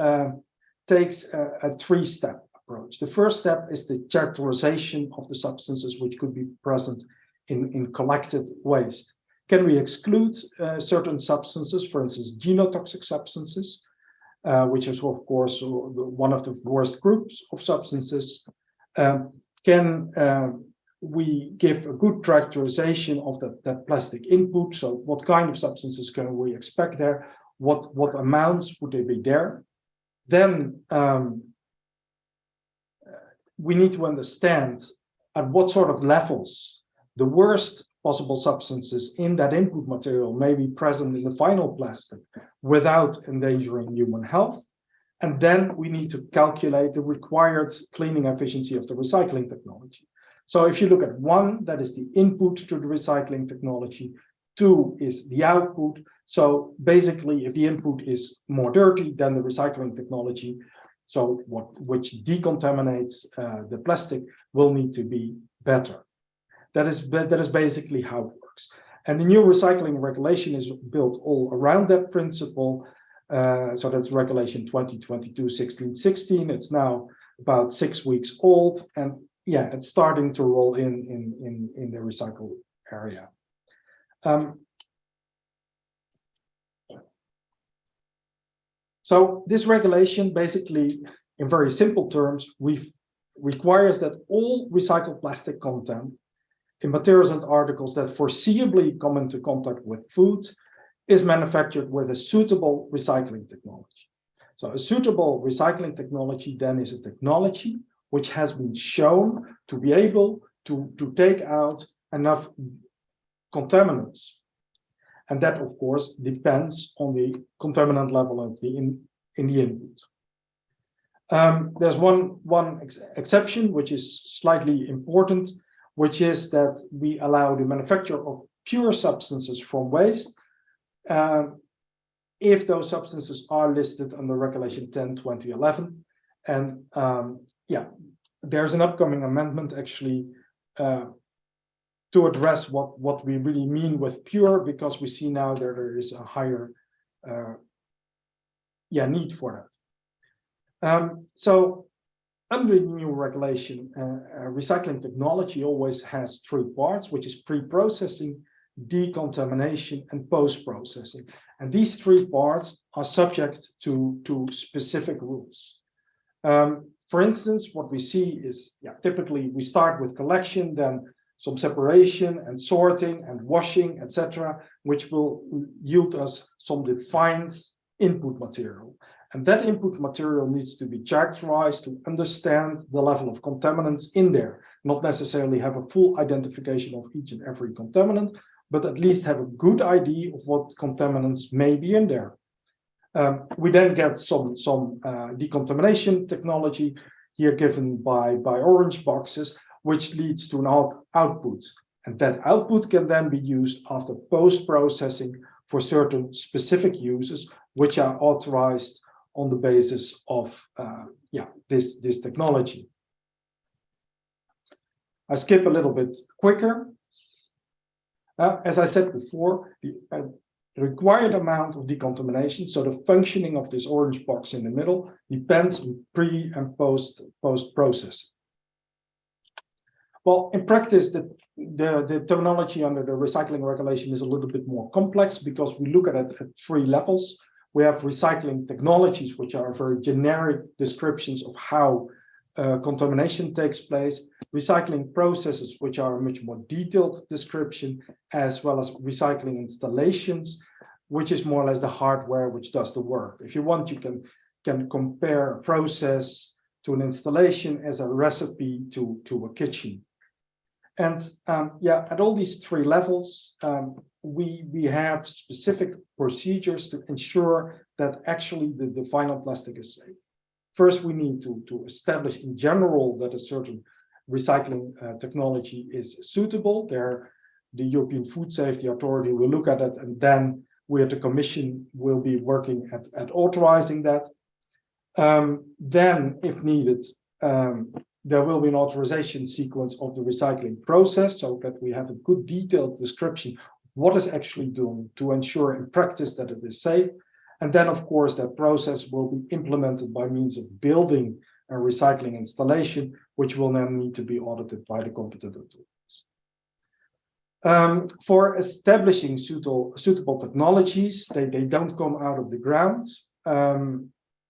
takes a three-step approach. The first step is the characterization of the substances which could be present in collected waste. Can we exclude certain substances, for instance, genotoxic substances, which is, of course, one of the worst groups of substances? Can we give a good characterization of that plastic input? So what kind of substances can we expect there? What amounts would they be there? Then we need to understand at what sort of levels the worst possible substances in that input material may be present in the final plastic without endangering human health. And then we need to calculate the required cleaning efficiency of the recycling technology. So if you look at 1, that is the input to the recycling technology. 2 is the output. So basically, if the input is more dirty than the recycling technology, so which decontaminates the plastic, will need to be better. That is basically how it works. And the new recycling regulation is built all around that principle. So that's regulation 2022-1616. It's now about 6 weeks old, and yeah, it's starting to roll in the recycle area. So this regulation basically, in very simple terms, requires that all recycled plastic content in materials and articles that foreseeably come into contact with food is manufactured with a suitable recycling technology. So a suitable recycling technology then is a technology which has been shown to be able to take out enough contaminants. And that, of course, depends on the contaminant level of in the input. There's one exception, which is slightly important, which is that we allow the manufacture of pure substances from waste if those substances are listed under Regulation 10/2011. And yeah, there's an upcoming amendment actually to address what we really mean with pure, because we see now there is a higher need for that. So under the new regulation, recycling technology always has 3 parts, which is pre-processing, decontamination, and post-processing. And these 3 parts are subject to specific rules. For instance, what we see is, typically we start with collection, then some separation and sorting and washing, etc., which will yield us some defined input material. And that input material needs to be characterized to understand the level of contaminants in there, not necessarily have a full identification of each and every contaminant, but at least have a good idea of what contaminants may be in there. We then get some decontamination technology here given by orange boxes, which leads to an output. And that output can then be used after post-processing for certain specific uses, which are authorized on the basis of this technology. I skip a little bit quicker. As I said before, the required amount of decontamination, so the functioning of this orange box in the middle, depends on pre and post processing. Well, in practice, the terminology under the recycling regulation is a little bit more complex because we look at it at 3 levels. We have recycling technologies, which are very generic descriptions of how contamination takes place, recycling processes, which are a much more detailed description, as well as recycling installations, which is more or less the hardware which does the work. If you want, you can compare a process to an installation as a recipe to a kitchen. And yeah, at all these three levels, we have specific procedures to ensure that actually the final plastic is safe. First, we need to establish in general that a certain recycling technology is suitable. There, the European Food Safety Authority will look at it, and then we at the Commission will be working at authorizing that. Then, if needed, there will be an authorization sequence of the recycling process so that we have a good detailed description of what is actually done to ensure in practice that it is safe. And then, of course, that process will be implemented by means of building a recycling installation, which will then need to be audited by the competent authorities. For establishing suitable technologies, they don't come out of the ground.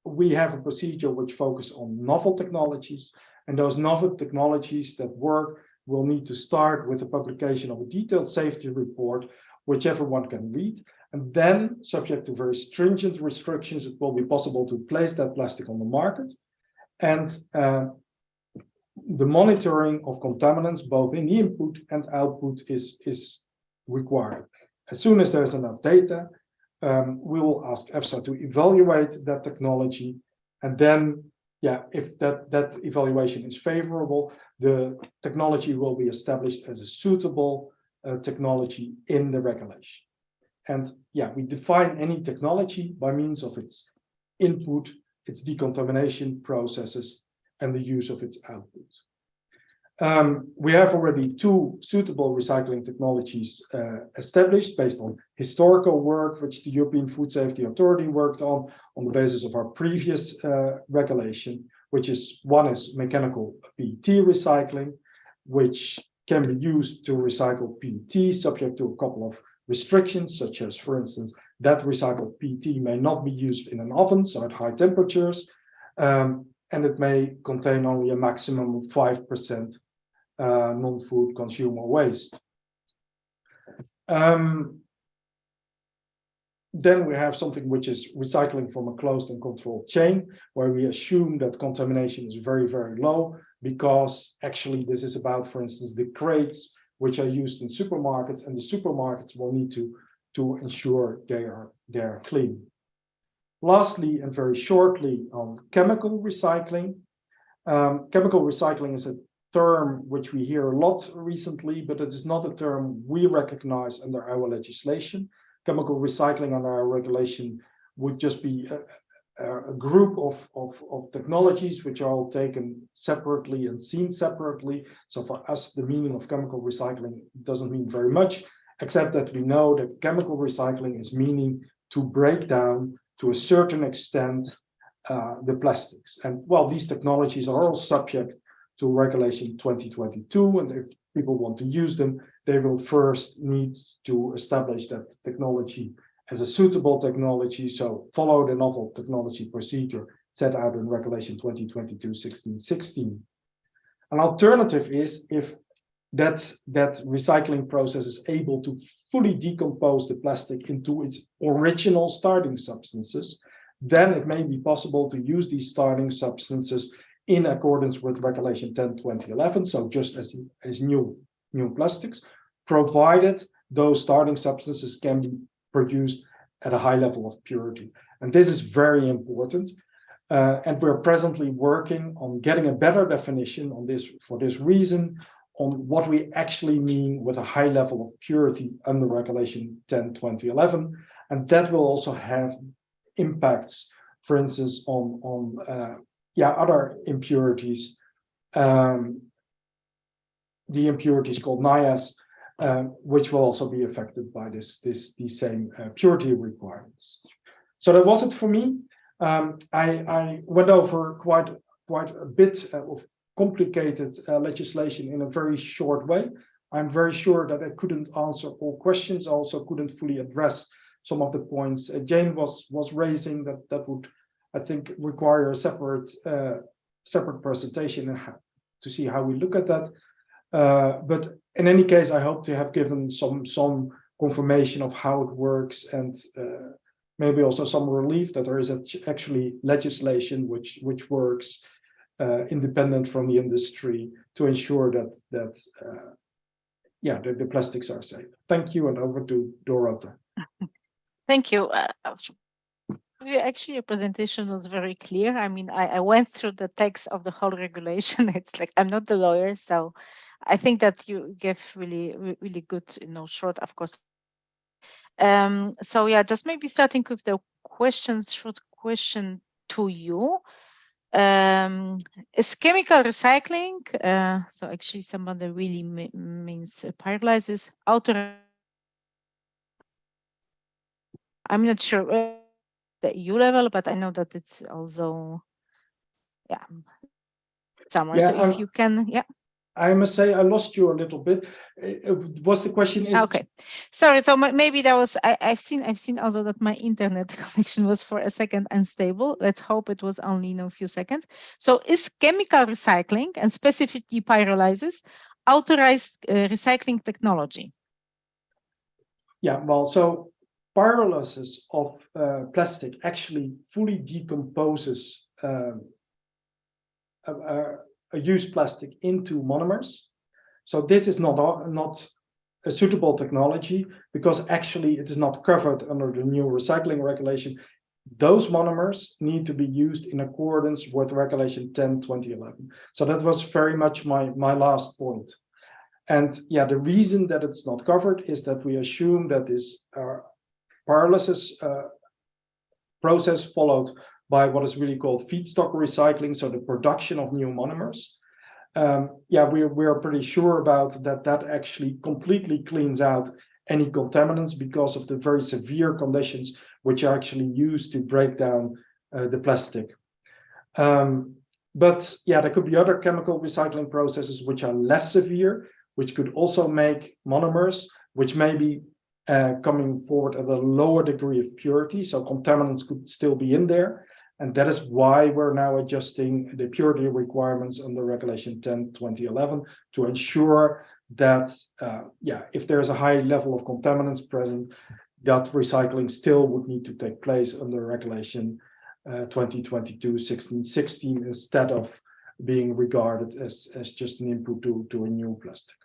We have a procedure which focuses on novel technologies, and those novel technologies that work will need to start with the publication of a detailed safety report, which everyone can read. And then, subject to very stringent restrictions, it will be possible to place that plastic on the market. And the monitoring of contaminants, both in the input and output, is required. As soon as there's enough data, we will ask EFSA to evaluate that technology. And then, yeah, if that evaluation is favorable, the technology will be established as a suitable technology in the regulation. And yeah, we define any technology by means of its input, its decontamination processes, and the use of its output. We have already two suitable recycling technologies established based on historical work, which the European Food Safety Authority worked on the basis of our previous regulation, which is one is mechanical PET recycling, which can be used to recycle PET subject to a couple of restrictions, such as, for instance, that recycled PET may not be used in an oven, so at high temperatures, and it may contain only a maximum of 5% non-food consumer waste. Then we have something which is recycling from a closed and controlled chain, where we assume that contamination is very, very low, because actually this is about, for instance, the crates which are used in supermarkets, and the supermarkets will need to ensure they are clean. Lastly, and very shortly, on chemical recycling. Chemical recycling is a term which we hear a lot recently, but it is not a term we recognize under our legislation. Chemical recycling under our regulation would just be a group of technologies which are all taken separately and seen separately. So for us, the meaning of chemical recycling doesn't mean very much, except that we know that chemical recycling is meaning to break down to a certain extent the plastics. And well, these technologies are all subject to Regulation 2022, and if people want to use them, they will first need to establish that technology as a suitable technology, so follow the novel technology procedure set out in Regulation 2022/1616. An alternative is if that recycling process is able to fully decompose the plastic into its original starting substances, then it may be possible to use these starting substances in accordance with Regulation 10/2011, so just as new plastics, provided those starting substances can be produced at a high level of purity. And this is very important. And we're presently working on getting a better definition on this, for this reason, on what we actually mean with a high level of purity under Regulation 10/2011. And that will also have impacts, for instance, on other impurities, the impurities called NIAS, which will also be affected by these same purity requirements. So that was it for me. I went over quite a bit of complicated legislation in a very short way. I'm very sure that I couldn't answer all questions. I also couldn't fully address some of the points Jane was raising that would, I think, require a separate presentation to see how we look at that. But in any case, I hope to have given some confirmation of how it works, and maybe also some relief that there is actually legislation which works independent from the industry to ensure that yeah, the plastics are safe. Thank you, and over to Dorota. Thank you. Actually, your presentation was very clear. I mean, I went through the text of the whole regulation. It's like, I'm not the lawyer, so I think that you gave really good, short, of course. So yeah, just maybe starting with the short question to you. Is chemical recycling, so actually somebody really means pyrolysis, I'm not sure the EU level, but I know that it's also, somewhere. Yeah, so if you can, I must say I lost you a little bit. Was the question is okay? Sorry. So maybe that was I've seen also that my internet connection was for a second unstable. Let's hope it was only a few seconds. So is chemical recycling and specifically pyrolysis authorized recycling technology? Yeah, well, so pyrolysis of plastic actually fully decomposes a used plastic into monomers. So this is not a suitable technology because actually it is not covered under the new recycling regulation. Those monomers need to be used in accordance with Regulation 10/2011. So that was very much my last point. And yeah, the reason that it's not covered is that we assume that this pyrolysis process followed by what is really called feedstock recycling, so the production of new monomers. Yeah, we are pretty sure about that actually completely cleans out any contaminants because of the very severe conditions which are actually used to break down the plastic. But yeah, there could be other chemical recycling processes which are less severe, which could also make monomers, which may be coming forward at a lower degree of purity, so contaminants could still be in there. And that is why we're now adjusting the purity requirements under Regulation 10/2011 to ensure that, if there's a high level of contaminants present, that recycling still would need to take place under Regulation 2022/1616 instead of being regarded as just an input to a new plastic.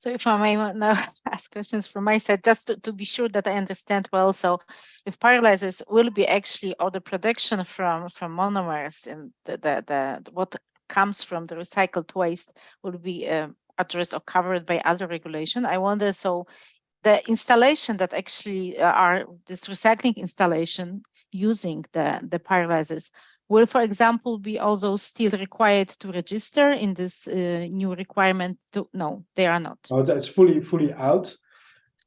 So if I may now ask questions from my side, just to be sure that I understand well. So if pyrolysis will be actually, or the production from monomers and the what comes from the recycled waste will be addressed or covered by other regulation. I wonder, so the installation that actually are this recycling installation using the pyrolysis will, for example, be also still required to register in this new requirement? No, they are not. Oh, that's fully out.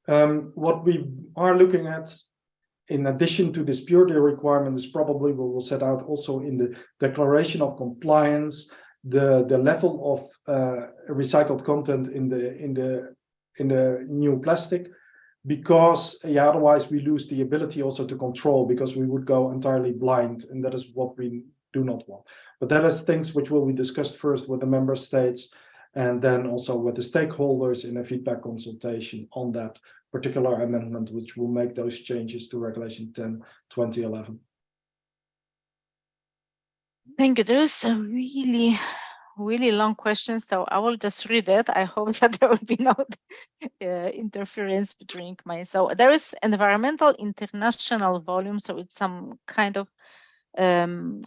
What we are looking at, in addition to this purity requirement, is probably what we'll set out also in the declaration of compliance, the level of recycled content in the new plastic, because otherwise we lose the ability also to control, because we would go entirely blind, and that is what we do not want. But that is things which will be discussed first with the member states and then also with the stakeholders in a feedback consultation on that particular amendment, which will make those changes to Regulation 10/2011. Thank you. There's a really long question, so I will just read it. I hope that there will be no interference between my. So there is environmental international volume, so it's some kind of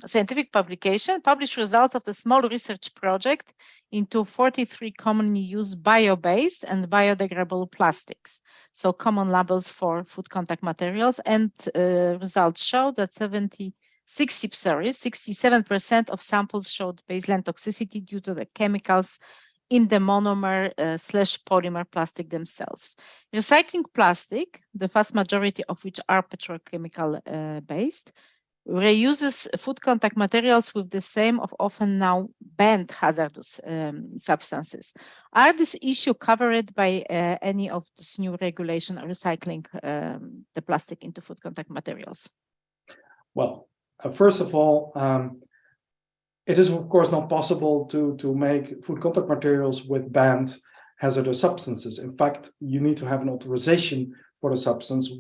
scientific publication, published results of the small research project into 43 commonly used bio-based and biodegradable plastics. So common labels for food contact materials, and results show that 67% of samples showed baseline toxicity due to the chemicals in the monomer / polymer plastic themselves. Recycling plastic, the vast majority of which are petrochemical based, reuses food contact materials with the same of often now banned hazardous substances. Are this issue covered by any of this new regulation or recycling the plastic into food contact materials? Well, first of all, it is of course not possible to make food contact materials with banned hazardous substances. In fact, you need to have an authorization for the substance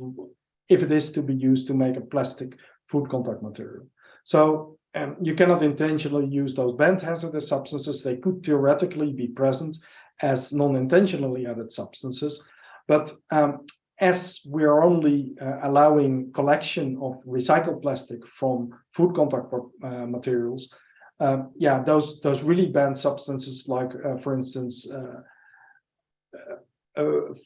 if it is to be used to make a plastic food contact material. So you cannot intentionally use those banned hazardous substances. They could theoretically be present, as non-intentionally added substances. But as we are only allowing collection of recycled plastic from food contact materials, those really banned substances, like for instance,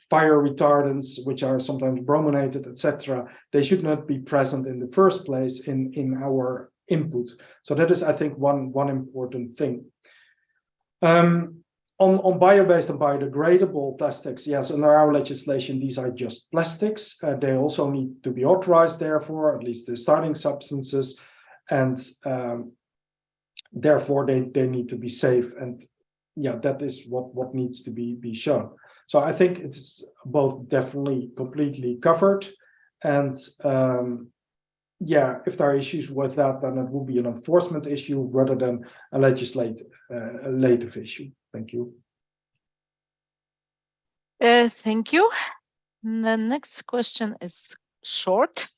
fire retardants, which are sometimes brominated, etc., they should not be present in the first place in our input. So that is, I think, one important thing. On bio-based and biodegradable plastics, yes, under our legislation, these are just plastics. They also need to be authorized, therefore, at least the starting substances, and therefore they need to be safe. And yeah, that is what needs to be shown. So I think it's both definitely completely covered, and if there are issues with that, then it will be an enforcement issue rather than a legislative issue. Thank you. Thank you. The next question is short.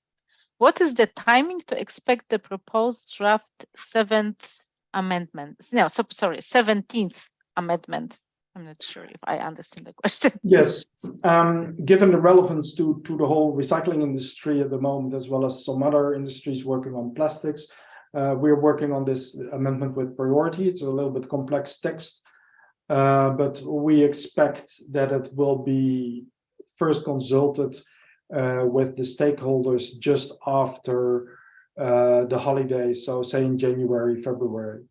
What is the timing to expect the proposed draft 17th amendment? No, sorry, 17th amendment. I'm not sure if I understand the question. Yes, given the relevance to the whole recycling industry at the moment, as well as some other industries working on plastics, we're working on this amendment with priority. It's a little bit complex text, but we expect that it will be first consulted with the stakeholders just after the holidays, so say in January, February.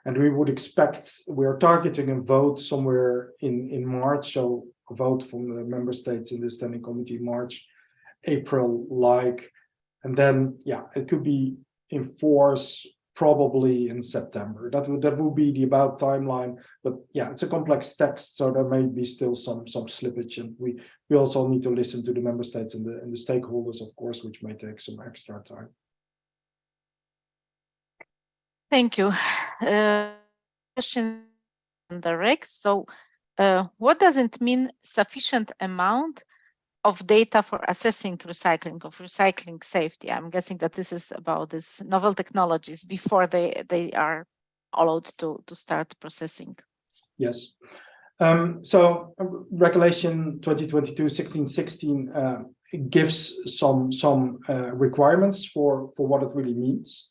And we would expect, we're targeting a vote somewhere in March, so a vote from the member states in the standing committee, March, April, and then, it could be in force probably in September. That would be the about timeline, but it's a complex text, so there may be still some slippage, and we also need to listen to the member states and the stakeholders, of course, which may take some extra time. Thank you. Question direct. So, what does it mean sufficient amount of data for assessing recycling safety? I'm guessing that this is about these novel technologies before they are allowed to start processing. Yes. So Regulation 2022/1616 gives some requirements for what it really means.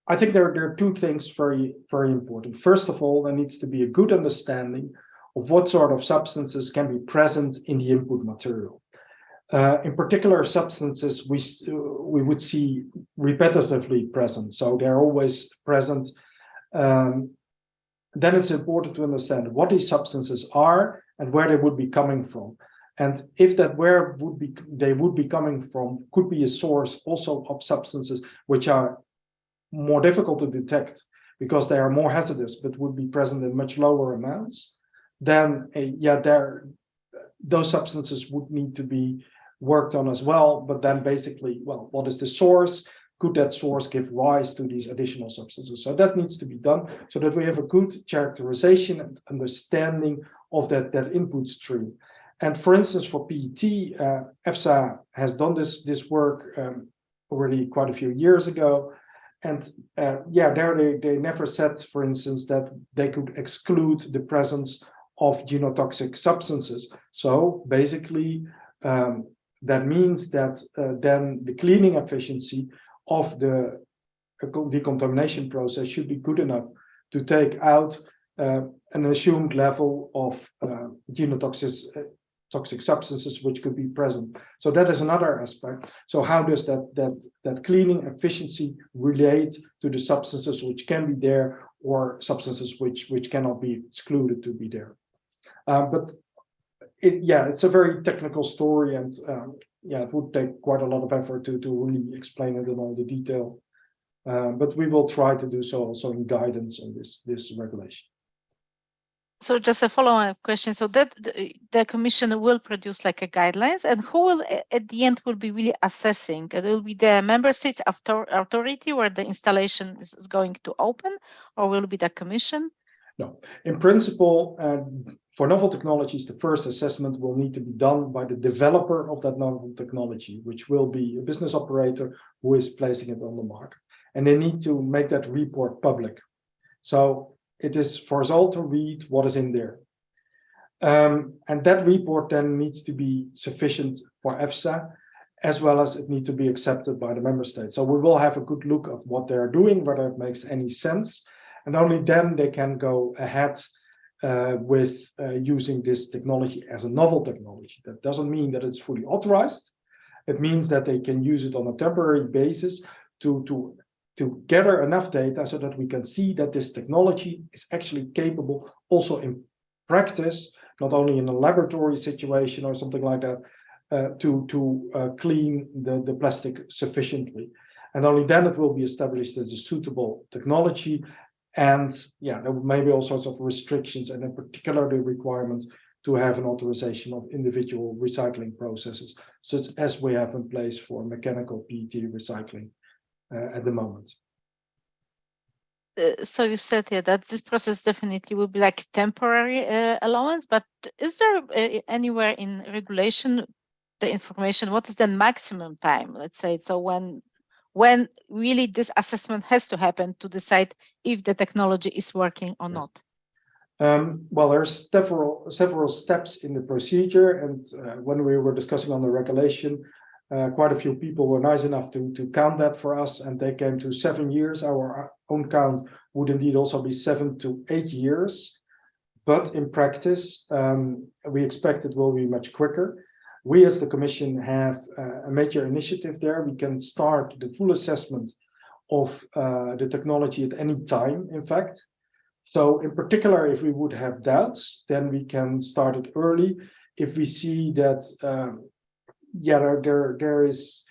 I think there are two things very, very important. First of all, there needs to be a good understanding of what sort of substances can be present in the input material. In particular, substances we would see repetitively present, so they're always present. Then it's important to understand what these substances are and where they would be coming from. And if that where they would be coming from could be a source also of substances which are more difficult to detect because they are more hazardous but would be present in much lower amounts, then those substances would need to be worked on as well. But then basically, well, what is the source? Could that source give rise to these additional substances? So that needs to be done so that we have a good characterization and understanding of that input stream. And for instance, for PET, EFSA has done this work already quite a few years ago. And there they never said, for instance, that they could exclude the presence of genotoxic substances. So basically, that means that then the cleaning efficiency of the decontamination process should be good enough to take out an assumed level of toxic substances which could be present. So that is another aspect. So how does that cleaning efficiency relate to the substances which can be there or substances which cannot be excluded to be there? But it's a very technical story, and it would take quite a lot of effort to really explain it in all the detail. But we will try to do so also in guidance on this regulation. So just a follow-up question. So that the Commission will produce like a guidelines, and who will at the end will be really assessing? It will be the member states authority where the installation is going to open, or will it be the Commission? No, in principle, for novel technologies, the first assessment will need to be done by the developer of that novel technology, which will be a business operator who is placing it on the market. And they need to make that report public. So it is for us all to read what is in there. And that report then needs to be sufficient for EFSA, as well as it needs to be accepted by the member states. So we will have a good look at what they're doing, whether it makes any sense, and only then they can go ahead with using this technology as a novel technology. That doesn't mean that it's fully authorized. It means that they can use it on a temporary basis to gather enough data so that we can see that this technology is actually capable also in practice, not only in a laboratory situation or something like that, to clean the plastic sufficiently. And only then it will be established as a suitable technology. And yeah, there may be all sorts of restrictions, and in particular the requirement to have an authorization of individual recycling processes, such as we have in place for mechanical PET recycling at the moment. So you said here that this process definitely will be like temporary allowance, but is there anywhere in regulation the information, what is the maximum time, let's say, so when really this assessment has to happen to decide if the technology is working or not? Well, there's several steps in the procedure, and when we were discussing on the regulation, quite a few people were nice enough to count that for us, and they came to 7 years. Our own count would indeed also be 7 to 8 years, but in practice, we expect it will be much quicker. We as the Commission have a major initiative there. We can start the full assessment of the technology at any time, in fact. So in particular, if we would have doubts, then we can start it early. If we see that there is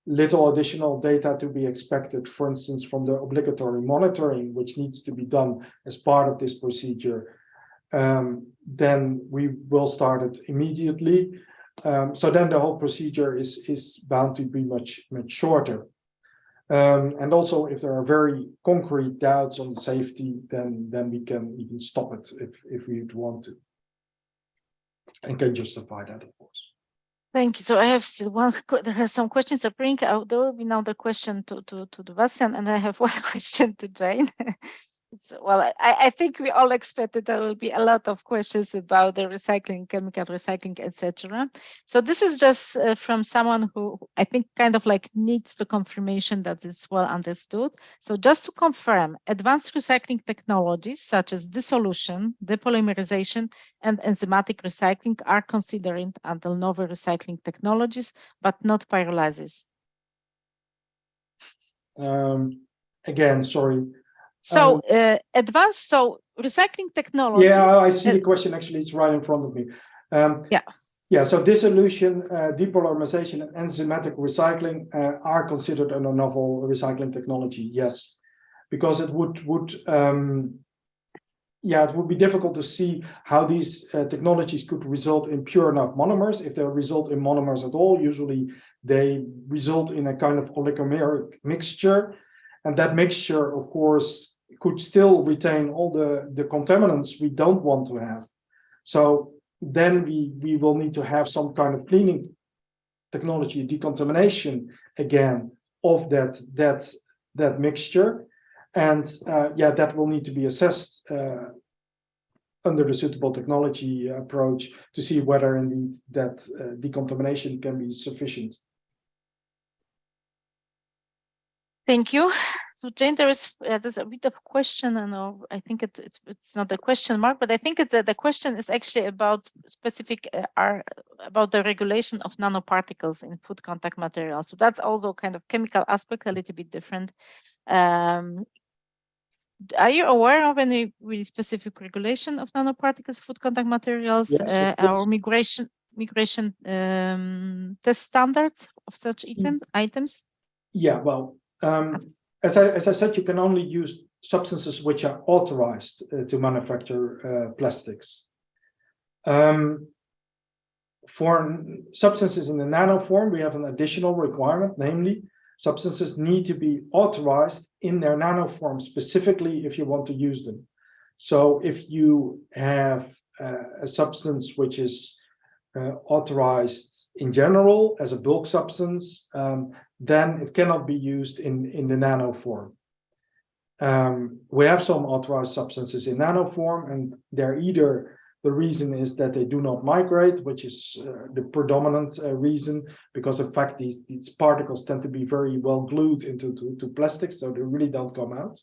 little additional data to be expected, for instance, from the obligatory monitoring, which needs to be done as part of this procedure, then we will start it immediately. So then the whole procedure is bound to be much shorter. And also, if there are very concrete doubts on the safety, then we can even stop it if we want to, and can justify that, of course. Thank you. So I have still one. There are some questions I bring out. There will be now the question to Bastiaan, and I have one question to Jane. Well, I think we all expected there will be a lot of questions about the recycling, chemical recycling, etc. So this is just from someone who I think kind of like needs the confirmation that is well understood. So just to confirm, advanced recycling technologies such as dissolution, depolymerization, and enzymatic recycling are considered under novel recycling technologies, but not pyrolysis. Again, sorry. So advanced, so recycling technologies. Yeah, I see the question. Actually, it's right in front of me. Yeah. So dissolution, depolymerization, and enzymatic recycling are considered a novel recycling technology. Yes, because it would be difficult to see how these technologies could result in pure enough monomers. If they result in monomers at all, usually they result in a kind of oligomeric mixture, and that mixture, of course, could still retain all the contaminants we don't want to have. So then we will need to have some kind of cleaning technology, decontamination again of that mixture, and that will need to be assessed under the suitable technology approach to see whether indeed that decontamination can be sufficient. Thank you. So Jane, there's a bit of question, and I think it's not a question mark, but I think the question is actually about specific about the regulation of nanoparticles in food contact materials. So that's also kind of chemical aspect, a little bit different. Are you aware of any really specific regulation of nanoparticles, food contact materials, or migration test standards of such items? Yeah, well. As I said, you can only use substances which are authorized to manufacture plastics. For substances in the nano form, we have an additional requirement, namely, substances need to be authorized in their nano form specifically if you want to use them. So if you have a substance which is authorized in general as a bulk substance, then it cannot be used in the nano form. we have some authorized substances in nano form, and they're either the reason is that they do not migrate, which is the predominant reason, because in fact these particles tend to be very well glued into plastics, so they really don't come out.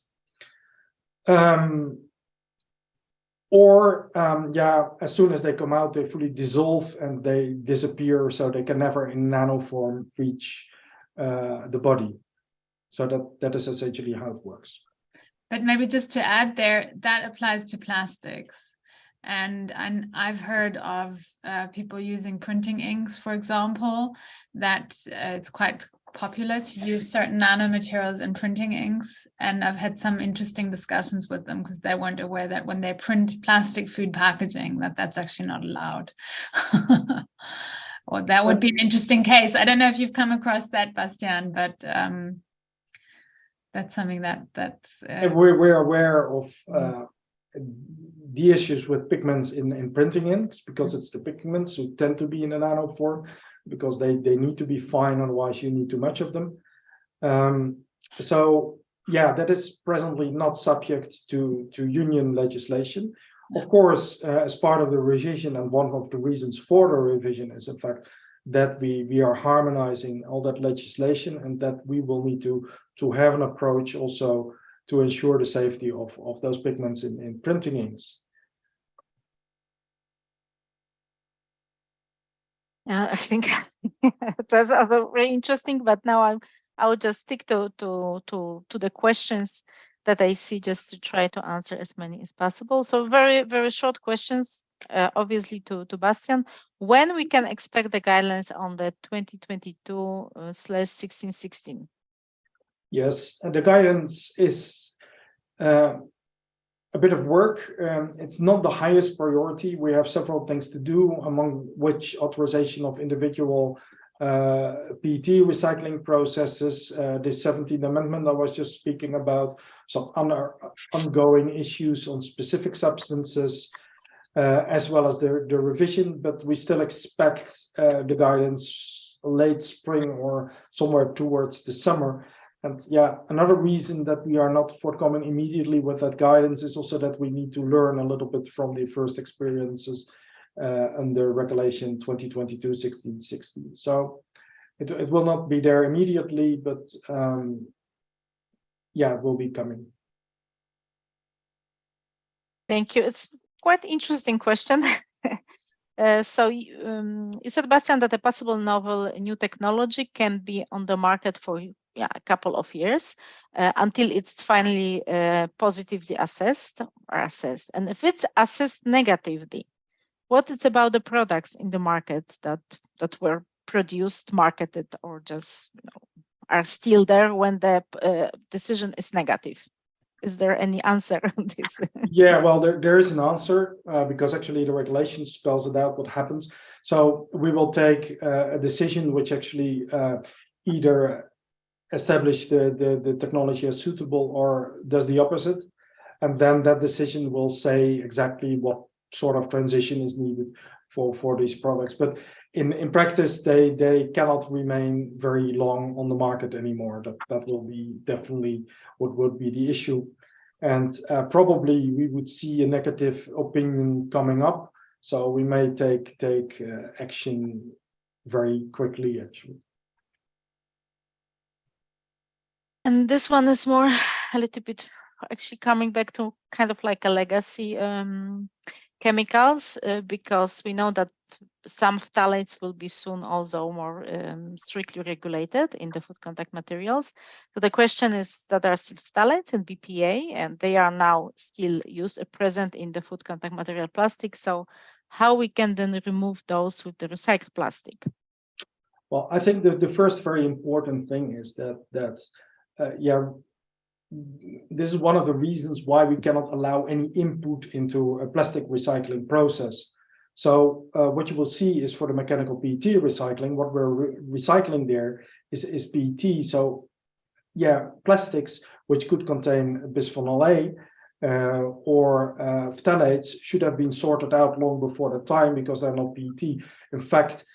As soon as they come out, they fully dissolve and they disappear, so they can never in nano form reach the body. So that is essentially how it works. But maybe just to add there, that applies to plastics. And I've heard of people using printing inks, for example, that it's quite popular to use certain nanomaterials in printing inks. And I've had some interesting discussions with them because they weren't aware that when they print plastic food packaging, that's actually not allowed. Or that would be an interesting case. I don't know if you've come across that, Bastiaan, but that's something that's... We're aware of the issues with pigments in printing inks, because it's the pigments who tend to be in a nano form, because they need to be fine, otherwise you need too much of them. So yeah, that is presently not subject to union legislation. Of course, as part of the revision, and one of the reasons for the revision is in fact that we are harmonizing all that legislation, and that we will need to have an approach also to ensure the safety of those pigments in printing inks. Yeah, I think that's also very interesting. But now I will just stick to the questions that I see, just to try to answer as many as possible. So very, very short questions, obviously to Bastiaan. When we can expect the guidelines on the 2022/1616? Yes, and the guidance is a bit of work. It's not the highest priority. We have several things to do, among which authorization of individual PET recycling processes, the 17th Amendment I was just speaking about, some ongoing issues on specific substances, as well as the revision, but we still expect the guidance late spring or somewhere towards the summer. And yeah, another reason that we are not forthcoming immediately with that guidance is also that we need to learn a little bit from the first experiences under Regulation 2022/1616. So it will not be there immediately, but yeah, it will be coming. Thank you. It's quite interesting question. So you said, Bastiaan, that a possible novel new technology can be on the market for a couple of years until it's finally positively assessed. And if it's assessed negatively, what is about the products in the market that were produced, marketed, or just are still there when the decision is negative? Is there any answer on this? Yeah, well, there is an answer because actually the regulation spells it out what happens. So we will take a decision which actually either establish the technology as suitable or does the opposite. And then that decision will say exactly what sort of transition is needed for these products. But in practice, they cannot remain very long on the market anymore. That will be definitely what would be the issue. And probably we would see a negative opinion coming up. So we may take action very quickly, actually. And this one is more a little bit actually coming back to kind of like a legacy chemicals, because we know that some phthalates will be soon also more strictly regulated in the food contact materials. So the question is that there are still phthalates and BPA, and they are now still used present in the food contact material plastic. So how we can then remove those with the recycled plastic? Well, I think that the first very important thing is that this is one of the reasons why we cannot allow any input into a plastic recycling process. So what you will see is for the mechanical PET recycling, what we're recycling there is PET. So yeah, plastics which could contain bisphenol A or phthalates should have been sorted out long before the time because they're not PET. In fact,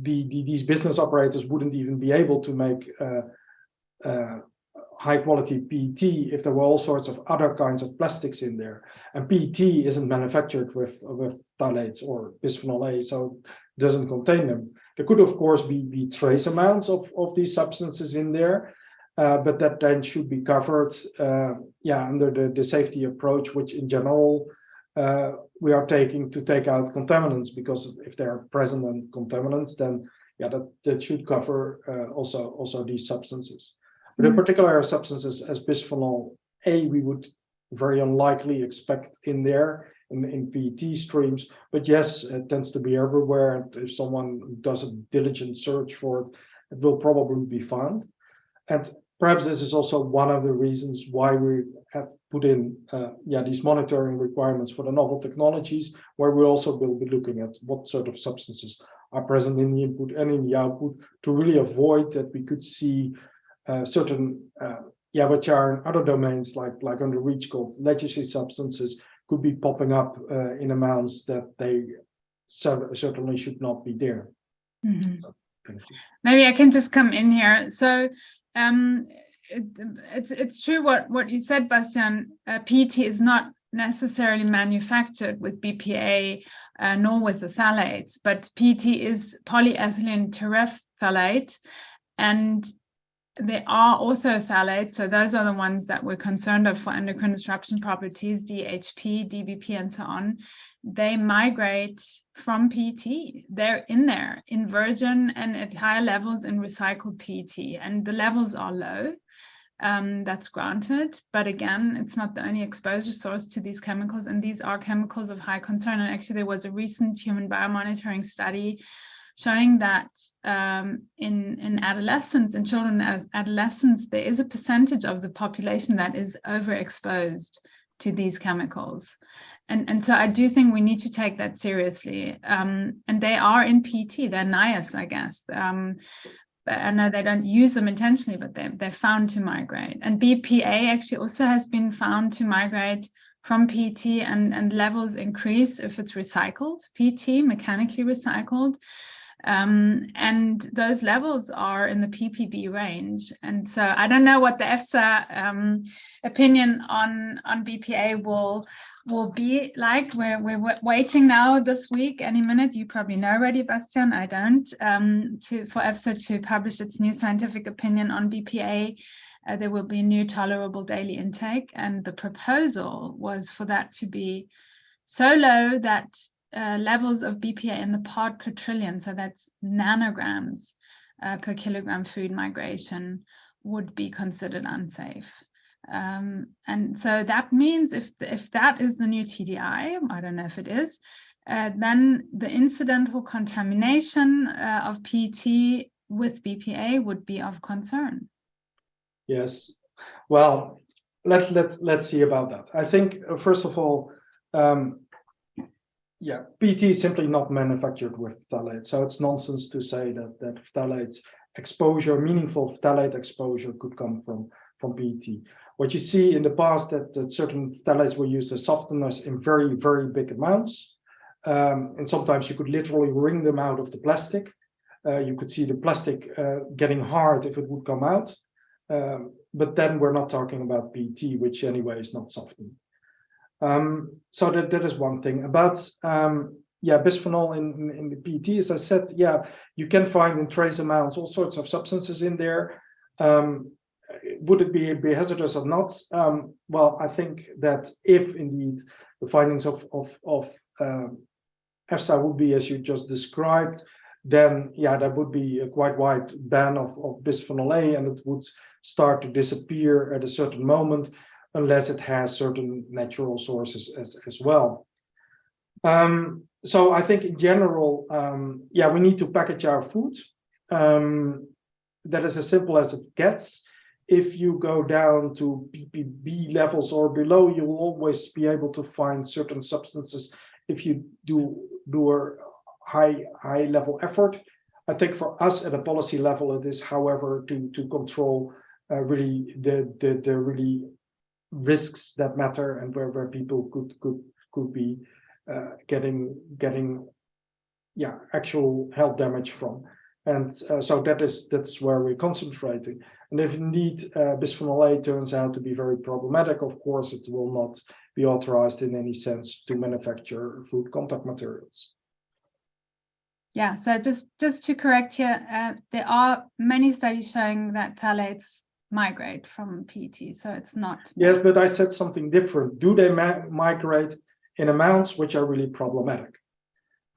these business operators wouldn't even be able to make high quality PET if there were all sorts of other kinds of plastics in there. And PET isn't manufactured with phthalates or bisphenol A, so it doesn't contain them. There could, of course, be trace amounts of these substances in there, but that then should be covered under the safety approach, which in general we are taking to take out contaminants, because if they are present in contaminants, then that should cover also these substances. But in particular substances as bisphenol A, we would very unlikely expect in there in PET streams. But yes, it tends to be everywhere. And if someone does a diligent search for it, it will probably be found. And perhaps this is also one of the reasons why we have put in these monitoring requirements for the novel technologies, where we also will be looking at what sort of substances are present in the input and in the output, to really avoid that we could see certain which are in other domains like under REACH called legacy substances could be popping up in amounts that they certainly should not be there. Mm-hmm. So, maybe I can just come in here. So it's true what you said, Bastian. PET is not necessarily manufactured with BPA nor with the phthalates, but PET is polyethylene terephthalate, and there are orthophthalates, so those are the ones that we're concerned of for endocrine disruption properties, DHP, DBP, and so on. They migrate from PET. They're in there in virgin and at higher levels in recycled PET, and the levels are low. That's granted, but again, it's not the only exposure source to these chemicals, and these are chemicals of high concern. And actually, there was a recent human biomonitoring study showing that in adolescents, in children as adolescents, there is a percentage of the population that is overexposed to these chemicals. And so I do think we need to take that seriously. And they are in PET, they're NIAS, I guess. I know they don't use them intentionally, but they're found to migrate. And BPA actually also has been found to migrate from PET, and levels increase if it's recycled, PET, mechanically recycled. And those levels are in the ppb range. And so I don't know what the EFSA opinion on BPA will be like. We're waiting now this week, any minute. You probably know already, Bastian, I don't, for EFSA to publish its new scientific opinion on BPA. There will be new tolerable daily intake, and the proposal was for that to be so low that levels of BPA in the part per trillion, so that's nanograms per kilogram food migration, would be considered unsafe. And so that means if that is the new TDI, I don't know if it is, then the incidental contamination of PET with BPA would be of concern. Yes, well, let's see about that. I think first of all, PET is simply not manufactured with phthalates, so it's nonsense to say that phthalates exposure, meaningful phthalate exposure, could come from PET. What you see in the past that certain phthalates were used as softeners in very, very big amounts, and sometimes you could literally wring them out of the plastic. You could see the plastic getting hard if it would come out, but then we're not talking about PET, which anyway is not softened. So that is one thing about bisphenol in the PET. As I said, you can find in trace amounts all sorts of substances in there. Would it be hazardous or not? Well, I think that if indeed the findings of EFSA would be as you just described, then there would be a quite wide ban of bisphenol A, and it would start to disappear at a certain moment, unless it has certain natural sources as well. So I think in general, we need to package our food. That is as simple as it gets. If you go down to ppb levels or below, you will always be able to find certain substances if you do a high level effort. I think for us at a policy level, it is, however, to control really the really risks that matter, and where people could be getting actual health damage from. And so that's where we're concentrating. And if indeed bisphenol A turns out to be very problematic, of course, it will not be authorized in any sense to manufacture food contact materials. Yeah, so just to correct here, there are many studies showing that phthalates migrate from PET, so it's not. Yes, but I said something different. Do they migrate in amounts which are really problematic?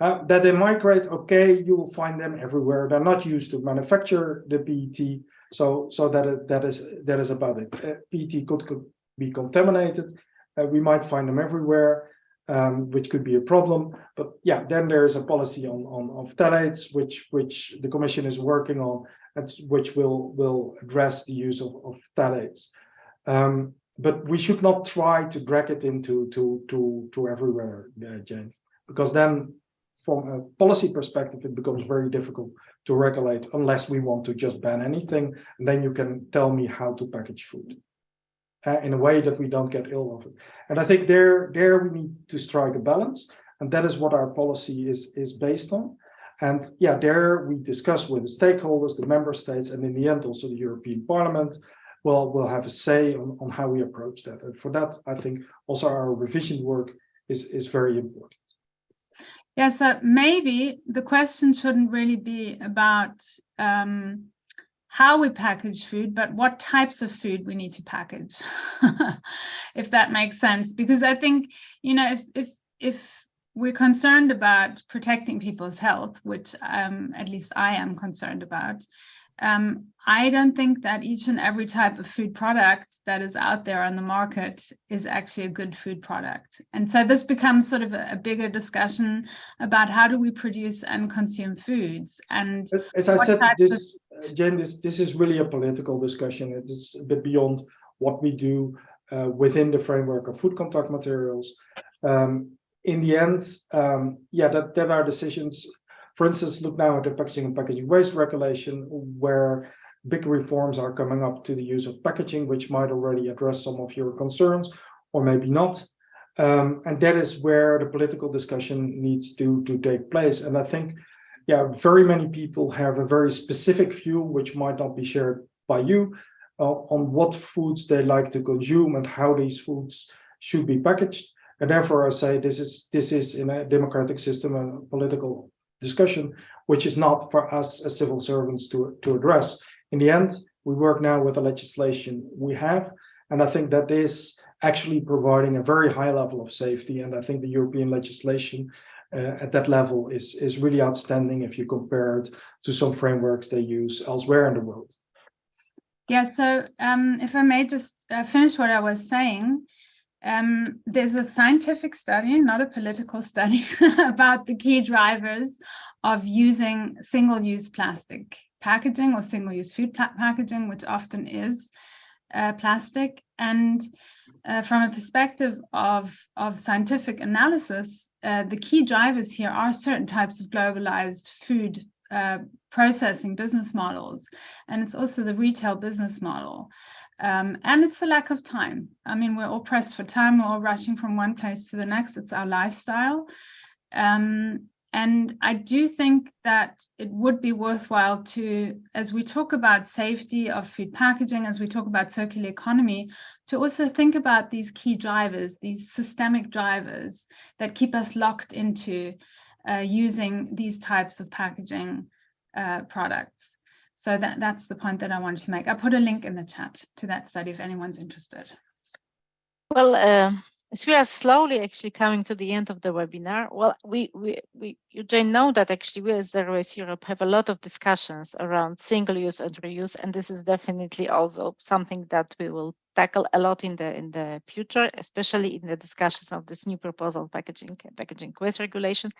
That they migrate, okay, you will find them everywhere. They're not used to manufacture the PET, so that is about it. PET could be contaminated. We might find them everywhere, which could be a problem. But yeah, then there is a policy on phthalates, which the Commission is working on, and which will address the use of phthalates. But we should not try to drag it into to everywhere, Jane, because then, from a policy perspective, it becomes very difficult to regulate unless we want to just ban anything. And then you can tell me how to package food in a way that we don't get ill of it. And I think there we need to strike a balance. And that is what our policy is based on. And yeah, there we discuss with the stakeholders, the member states, and in the end, also the European Parliament will have a say on how we approach that. And for that, I think also our revision work is very important. Yeah, so maybe the question shouldn't really be about how we package food, but what types of food we need to package, if that makes sense. Because I think, you know, if we're concerned about protecting people's health, which at least I am concerned about, I don't think that each and every type of food product that is out there on the market is actually a good food product. And so this becomes sort of a bigger discussion about how do we produce and consume foods. And as I said, Jane, this is really a political discussion. It is a bit beyond what we do within the framework of food contact materials. In the end, yeah, that are decisions. For instance, look now at the packaging and packaging waste regulation, where big reforms are coming up to the use of packaging, which might already address some of your concerns, or maybe not. And that is where the political discussion needs to take place. And I think, yeah, very many people have a very specific view, which might not be shared by you, on what foods they like to consume and how these foods should be packaged. And therefore, I say this is in a democratic system a political discussion, which is not for us as civil servants to address. In the end, we work now with the legislation we have, and I think that is actually providing a very high level of safety. And I think the European legislation at that level is really outstanding if you compare it to some frameworks they use elsewhere in the world. Yeah, so if I may just finish what I was saying, there's a scientific study, not a political study, about the key drivers of using single-use plastic packaging or single-use food packaging, which often is plastic. And from a perspective of scientific analysis, the key drivers here are certain types of globalized food processing business models, and it's also the retail business model. And it's the lack of time. I mean, we're all pressed for time. We're all rushing from one place to the next. It's our lifestyle. And I do think that it would be worthwhile to, as we talk about safety of food packaging, as we talk about circular economy, to also think about these key drivers, these systemic drivers that keep us locked into using these types of packaging products. So that's the point that I wanted to make. I put a link in the chat to that study if anyone's interested. Well, as we are slowly actually coming to the end of the webinar, well, you Jane know that actually we as Zero Waste Europe have a lot of discussions around single-use and reuse, and this is definitely also something that we will tackle a lot in the future, especially in the discussions of this new proposal packaging waste regulation.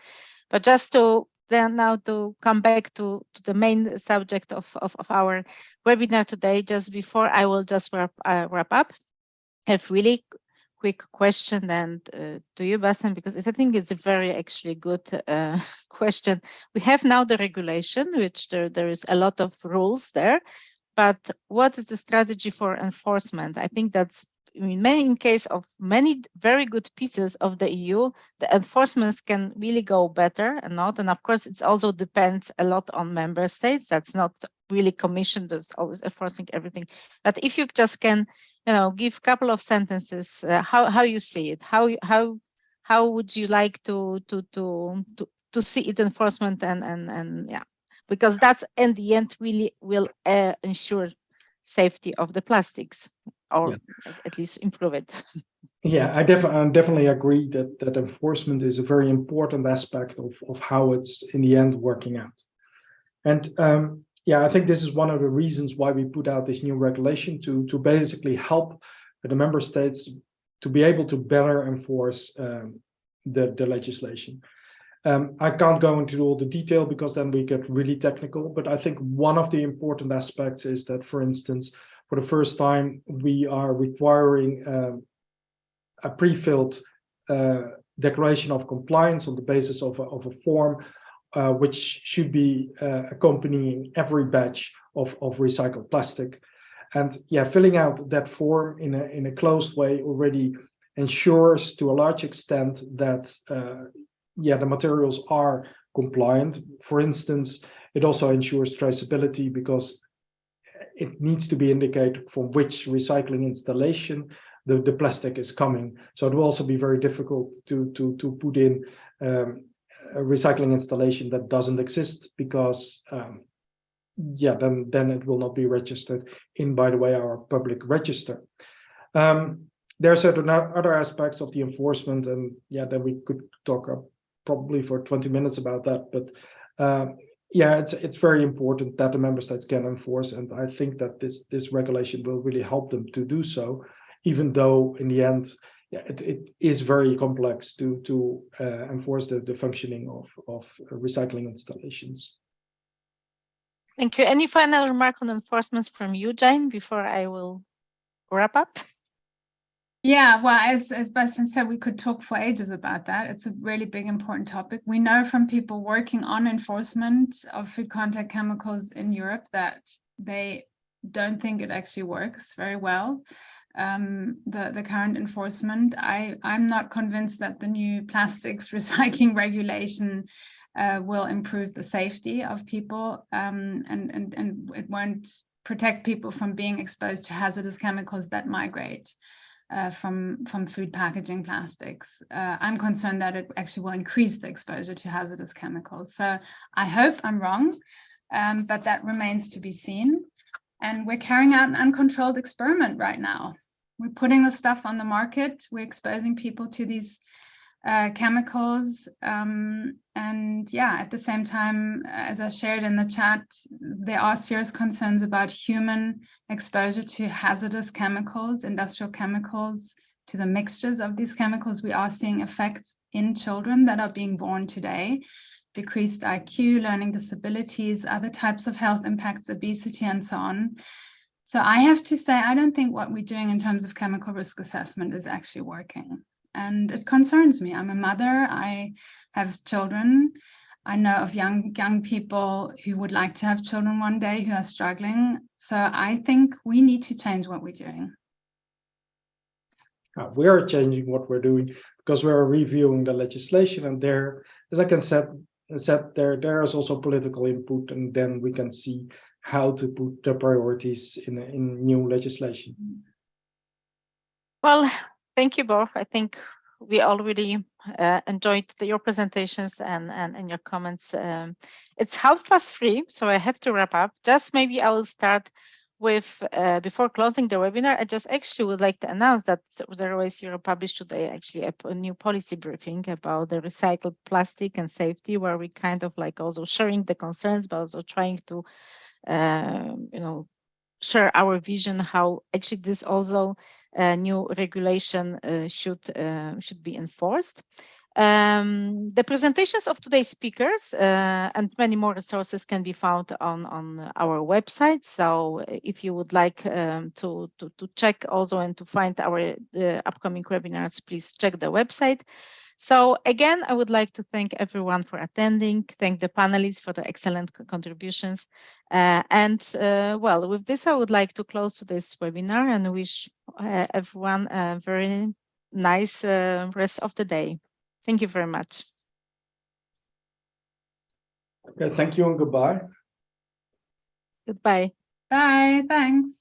But just to then now to come back to the main subject of our webinar today, just before I will just wrap up, I have really quick question and to you, Bastian, because I think it's a very actually good question. We have now the regulation, which there is a lot of rules there, but what is the strategy for enforcement? I think that's in case of many very good pieces of the EU, the enforcements can really go better and not. And of course, it also depends a lot on member states. That's not really commission that's always enforcing everything. But if you just can, give a couple of sentences, how you see it, how would you like to see it enforcement and yeah, because that's in the end really will ensure safety of the plastics, or at least improve it. Yeah, I definitely agree that enforcement is a very important aspect of how it's in the end working out. And I think this is one of the reasons why we put out this new regulation to basically help the member states to be able to better enforce the legislation. I can't go into all the detail because then we get really technical, but I think one of the important aspects is that, for instance, for the first time, we are requiring a pre-filled declaration of compliance on the basis of a form which should be accompanying every batch of recycled plastic. And filling out that form in a closed way already ensures to a large extent that the materials are compliant. For instance, it also ensures traceability because it needs to be indicated from which recycling installation the plastic is coming. So it will also be very difficult to put in a recycling installation that doesn't exist because then it will not be registered in, by the way, our public register. There are certain other aspects of the enforcement, and then we could talk probably for 20 minutes about that. But it's very important that the member states can enforce, and I think that this regulation will really help them to do so, even though in the end it is very complex to enforce the functioning of recycling installations. Thank you. Any final remark on enforcements from you, Jane, before I will wrap up? Yeah, well, as Bastian said, we could talk for ages about that. It's a really big, important topic. We know from people working on enforcement of food contact chemicals in Europe that they don't think it actually works very well. The current enforcement, I'm not convinced that the new plastics recycling regulation will improve the safety of people, and it won't protect people from being exposed to hazardous chemicals that migrate from food packaging plastics. I'm concerned that it actually will increase the exposure to hazardous chemicals. So I hope I'm wrong, but that remains to be seen. And we're carrying out an uncontrolled experiment right now. We're putting the stuff on the market. We're exposing people to these chemicals. At the same time, as I shared in the chat, there are serious concerns about human exposure to hazardous chemicals, industrial chemicals, to the mixtures of these chemicals. We are seeing effects in children that are being born today, decreased IQ, learning disabilities, other types of health impacts, obesity, and so on. So I have to say, I don't think what we're doing in terms of chemical risk assessment is actually working. And it concerns me. I'm a mother, I have children. I know of young people who would like to have children one day who are struggling. So I think we need to change what we're doing. We are changing what we're doing because we're reviewing the legislation, and there, as I can said there is also political input, and then we can see how to put the priorities in new legislation. Well, thank you both. I think we already enjoyed your presentations and your comments. It's 3:30, so I have to wrap up. Just maybe I will start with, before closing the webinar, I just actually would like to announce that Zero Waste Europe published today actually a new policy briefing about the recycled plastic and safety, where we kind of like also sharing the concerns, but also trying to, share our vision how actually this also new regulation should be enforced. The presentations of today's speakers and many more resources can be found on our website. So if you would like to check also and to find our upcoming webinars, please check the website. So again, I would like to thank everyone for attending, thank the panelists for the excellent contributions. Well, with this, I would like to close today's webinar and wish everyone a very nice rest of the day. Thank you very much. Okay, thank you and goodbye. Goodbye. Bye. Thanks.